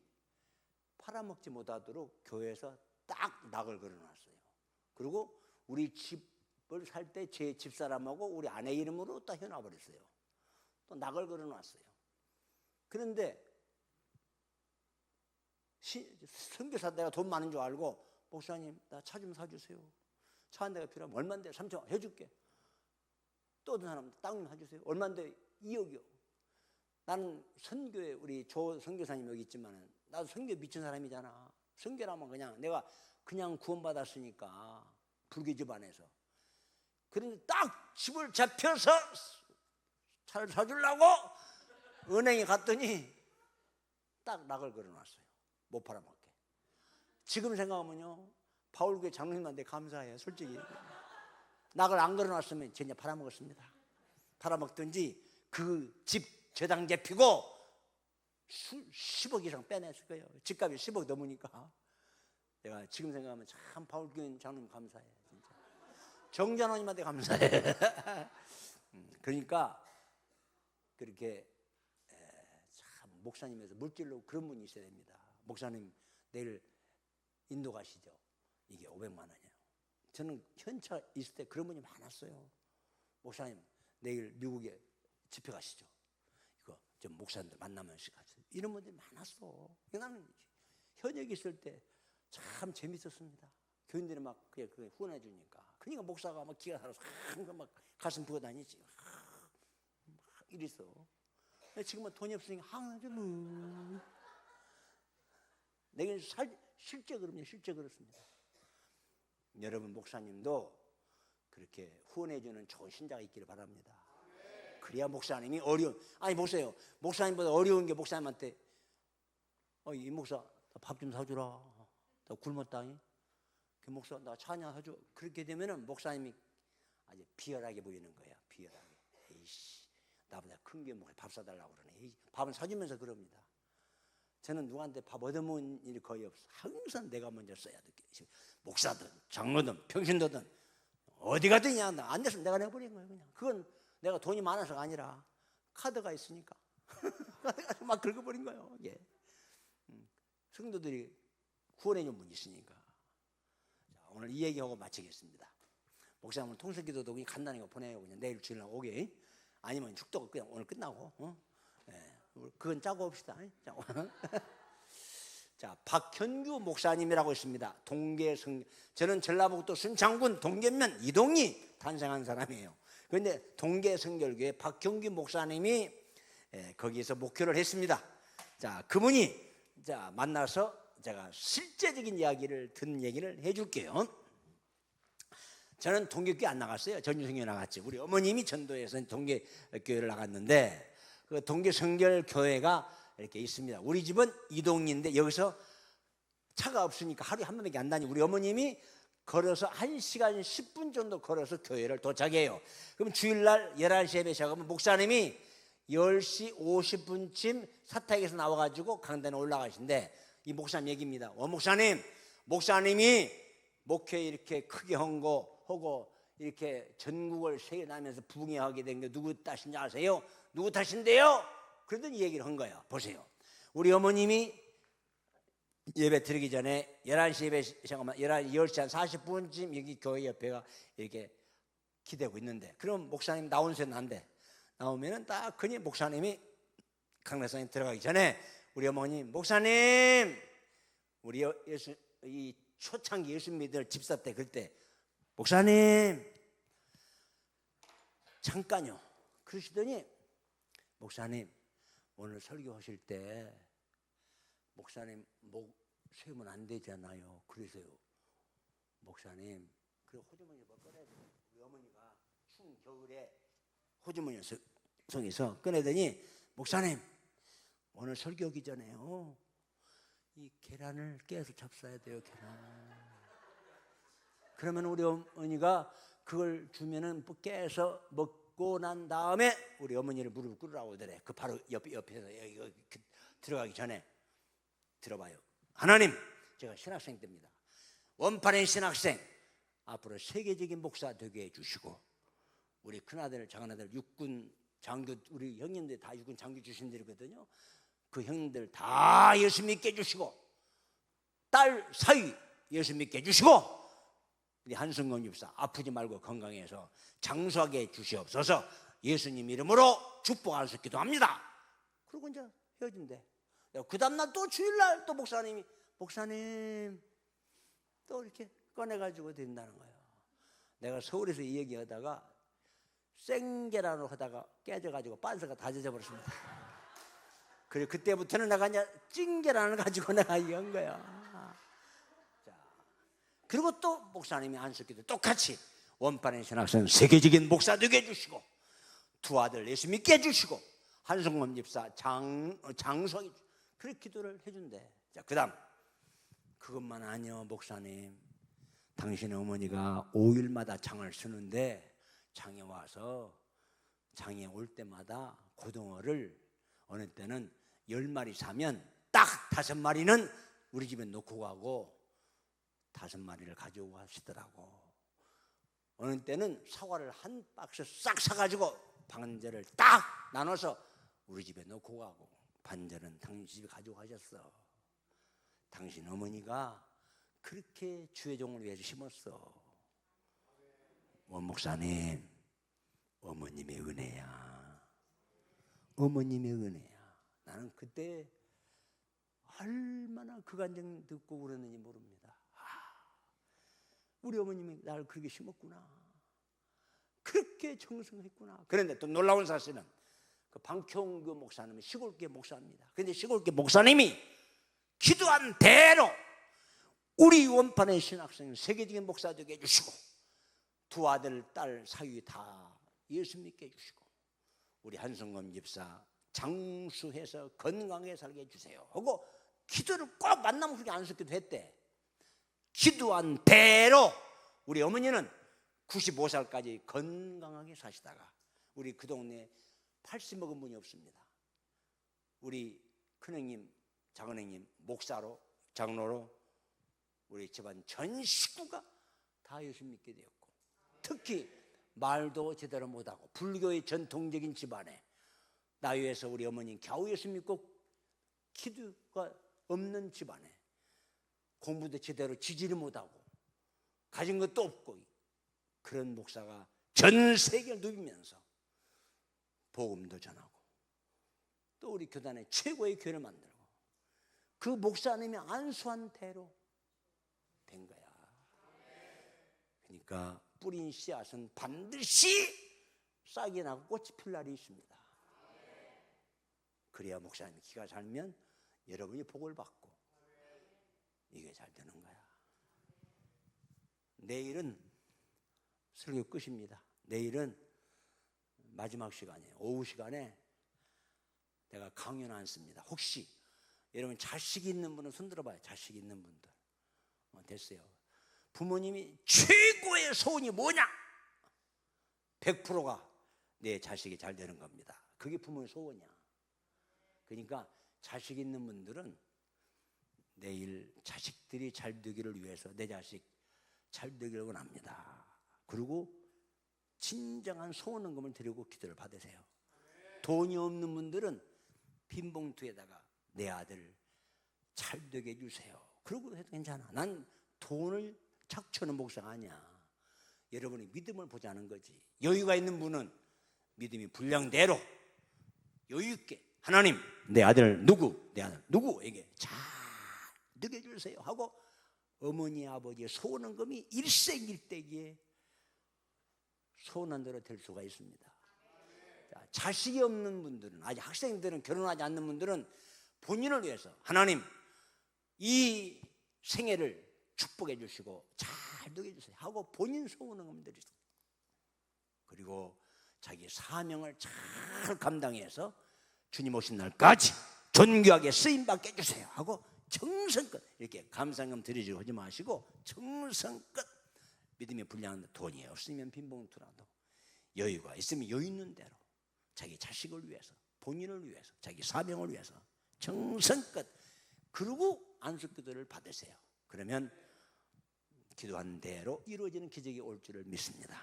팔아먹지 못하도록 교회에서 딱 낙을 걸어놨어요. 그리고 우리 집을 살 때 제 집사람하고 우리 아내 이름으로 딱 해놔버렸어요. 또 낙을 걸어놨어요. 그런데 선교사 내가 돈 많은 줄 알고 목사님 나 차 좀 사주세요. 차 한 대가 필요하면 얼마인데? 3천 원 해줄게. 또 어떤 사람 땅 좀 사주세요. 얼마인데? 2억이요. 나는 선교에 우리 조 선교사님 여기 있지만은 나도 선교 미친 사람이잖아. 선교라면 그냥 내가 그냥 구원받았으니까 불교 집안에서. 그런데 딱 집을 잡혀서 차를 사주려고 은행에 갔더니 딱 낙을 걸어놨어요. 못 팔아먹게. 지금 생각하면요 바울교회 장로님한테 감사해요. 솔직히 낙을 안 걸어놨으면 진짜 팔아먹었습니다. 팔아먹든지 그 집 재당 잡히고 10억 이상 빼냈을 거예요. 집값이 10억 넘으니까. 내가 지금 생각하면 참 바울교회 장로님 감사해. 진짜. 정jan호님한테 감사해. 그러니까 그렇게 참 목사님에서 물질로 그런 분이 있어야 됩니다. 목사님 내일 인도 가시죠? 이게 500만 원이에요. 저는 현차 있을 때 그런 분이 많았어요. 목사님 내일 미국에 집회 가시죠? 이거 좀 목사님들 만나면 가세요. 이런 분들이 많았어. 나는 현역이 있을 때 참 재밌었습니다. 교인들이 막 그게 후원해 주니까. 그러니까 목사가 막 기가 살아서 막 가슴 부어 다니지. 막 이랬어. 지금은 돈이 없으니까 항상 좀 내가 실제 그럼요. 실제 그렇습니다. 여러분 목사님도 그렇게 후원해 주는 좋은 신자가 있기를 바랍니다. 그래야 목사님이 아니 보세요. 목사님보다 어려운 게 목사님한테 이 목사 밥 좀 사주라. 나 굶었다. 그 목사 나 찬양 사줘. 그렇게 되면은 목사님이 아주 비열하게 보이는 거야. 비열하게. 에이씨, 나보다 큰 게 뭐야? 밥 사달라고 그러네. 밥은 사주면서 그럽니다. 저는 누구한테 밥 얻어먹은 일이 거의 없어. 항상 내가 먼저 써야 돼. 목사든 장로든 평신도든 어디 가든 안 됐으면 내가 내버린 거예요. 그냥 그건 내가 돈이 많아서가 아니라 카드가 있으니까 막 긁어버린 거예요. 이게 성도들이 구원해 준 분이 있으니까. 자, 오늘 이 얘기하고 마치겠습니다. 목사님 오늘 통성기도도 그냥 간단히 보내요. 그냥 내일 주일날 오게. 아니면 축도가 그냥 오늘 끝나고. 네, 그건 짜고 봅시다. 자, 박현규 목사님이라고 있습니다. 동계성, 저는 전라북도 순창군 동계면 이동이 탄생한 사람이에요. 그런데 동계성결교회 박현규 목사님이 거기에서 목회를 했습니다. 자, 그분이 자 만나서 제가 실제적인 이야기를 듣는 얘기를 해줄게요. 저는 동계교회 안 나갔어요. 전유성교회 나갔지. 우리 어머님이 전도해서 동계교회를 나갔는데 그 동계성결교회가 이렇게 있습니다. 우리 집은 이동인데 여기서 차가 없으니까 하루에 한 번밖에 안 다니고 우리 어머님이 걸어서 1시간 10분 정도 걸어서 교회를 도착해요. 그럼 주일날 11시 예배 시작하면 목사님이 10시 50분쯤 사택에서 나와가지고 강단에 올라가신데 이 목사님 얘기입니다. 목사님이 목회 이렇게 크게 한 거 하고 이렇게 전국을 세계다니면서 부흥하게 된 게 누구 탓인지 아세요? 누구 탓인데요? 그러더니 얘기를 한 거예요. 보세요. 우리 어머님이 예배 드리기 전에 11시 예배 시작하면 10시 한 40분쯤 여기 교회 옆에가 이렇게 기대고 있는데 그럼 목사님 나온 소리 난대. 나오면은 딱 그니 목사님이 강례상에 들어가기 전에 우리 어머니 목사님 우리 이 초창기 예수 믿을 집사 때 그때 목사님 잠깐요 그러시더니 목사님 오늘 설교하실 때 목사님 목 세우면 안 되잖아요. 그러세요. 목사님 그 호주머니 뭐 꺼내야 돼요. 우리 어머니가 추운 겨울에 호주머니 속에서 꺼내더니 목사님 오늘 설교하기 전에요 이 계란을 깨서 잡숴야 돼요. 계란. 그러면 우리 어머니가 그걸 주면은 깨서 먹고 난 다음에 우리 어머니를 무릎 꿇으라고 그래. 그 바로 옆에서 여기 들어가기 전에 들어봐요. 하나님, 제가 신학생 때입니다. 원판의 신학생 앞으로 세계적인 목사 되게 해주시고 우리 큰아들 작은아들 육군 장교 우리 형님들 다 육군 장교 출신들이거든요. 그 형님들 다 예수 믿게 해주시고 딸 사위 예수 믿게 해주시고 우리 한승건 집사 아프지 말고 건강해서 장수하게 해주시옵소서. 예수님 이름으로 축복할 수 있기도 합니다. 그리고 이제 헤어진대. 그 다음날 또 주일날 또 목사님 또 이렇게 꺼내가지고 드린다는 거예요. 내가 서울에서 이 얘기하다가 생계란으로 하다가 깨져가지고 빤스가 다 젖어버렸습니다. 그리고 그때부터는 내가 이제 찐계란을 가지고 내가 얘기한 거야. 자, 그리고 또 목사님이 안석기도 똑같이 원판의 신학생 세계적인 목사 되게 해주시고 두 아들 예수 믿게 해주시고 한성범 집사 장수하게 그렇게 기도를 해준대. 자, 그 다음 그것만 아니요 목사님 당신의 어머니가 5일마다 장을 쓰는데 장에 와서 장에 올 때마다 고등어를 어느 때는 10마리 사면 딱 5마리는 우리 집에 놓고 가고 5마리를 가지고 가시더라고. 어느 때는 사과를 한 박스 싹 사가지고 반절을 딱 나눠서 우리 집에 놓고 가고 반절은 당신 집에 가지고 가셨어. 당신 어머니가 그렇게 주의 종을 위해서 심었어. 원 목사님 어머님의 은혜야. 어머님의 은혜야. 나는 그때 얼마나 그 간증 듣고 그랬는지 모릅니다. 우리 어머님이 나를 그렇게 심었구나. 그렇게 정성했구나. 그런데 또 놀라운 사실은 그 방평교 목사님은 시골교회 목사입니다. 그런데 시골교회 목사님이 기도한 대로 우리 원판의 신학생 세계적인 목사 되게 해주시고 두 아들 딸 사위 다 예수 믿게 해주시고 우리 한성검 집사 장수해서 건강하게 살게 해주세요 하고 기도를 꼭 만나면 그렇게 안석기도 했대. 기도한 대로 우리 어머니는 95살까지 건강하게 사시다가 우리 그 동네에 80 먹은 분이 없습니다. 우리 큰형님, 작은형님 목사로, 장로로 우리 집안 전 식구가 다 예수 믿게 되었고, 특히 말도 제대로 못하고 불교의 전통적인 집안에 나이에서 우리 어머니 겨우 예수 믿고 기도가 없는 집안에 공부도 제대로 지지를 못하고 가진 것도 없고 그런 목사가 전 세계를 누비면서 복음도 전하고 또 우리 교단의 최고의 교회를 만들고 그 목사님이 안수한 대로 된 거야. 그러니까 뿌린 씨앗은 반드시 싹이 나고 꽃이 필 날이 있습니다. 그래야 목사님이 기가 살면 여러분이 복을 받고 이게 잘 되는 거야. 내일은 설교 끝입니다. 내일은 마지막 시간이에요. 오후 시간에 내가 강연 않습니다. 혹시 여러분 자식이 있는 분은 손 들어봐요. 자식이 있는 분들. 됐어요. 부모님이 최고의 소원이 뭐냐? 100%가 내 자식이 잘 되는 겁니다. 그게 부모의 소원이야. 그러니까 자식 있는 분들은 내일 자식들이 잘 되기를 위해서 내 자식 잘 되기를 원합니다. 그리고 진정한 소원헌금을 드리고 기도를 받으세요. 돈이 없는 분들은 빈 봉투에다가 내 아들 잘 되게 해주세요. 그러고 해도 괜찮아. 난 돈을 착취하는 목사가 아니야. 여러분이 믿음을 보자는 거지. 여유가 있는 분은 믿음이 분량대로 여유 있게 하나님 내 아들 누구, 내 아들 누구에게 잘 되게 해주세요 하고 어머니 아버지의 소원헌금이 일생일대기에 소원한 대로 될 수가 있습니다. 자, 자식이 없는 분들은, 아직 학생들은, 결혼하지 않는 분들은 본인을 위해서 하나님 이 생애를 축복해 주시고 잘 되게 해주세요 하고 본인 소원헌금 드리세요. 그리고 자기 사명을 잘 감당해서 주님 오신 날까지 존귀하게 쓰임받게 해주세요 하고 정성껏 이렇게 감사헌금 드리지고 하지 마시고 정성껏 믿음의 분량한 돈이 없으면 빈봉투라도 여유가 있으면 여유 있는 대로 자기 자식을 위해서, 본인을 위해서, 자기 사명을 위해서 정성껏 그러고 안식기도를 받으세요. 그러면 기도한 대로 이루어지는 기적이 올 줄을 믿습니다.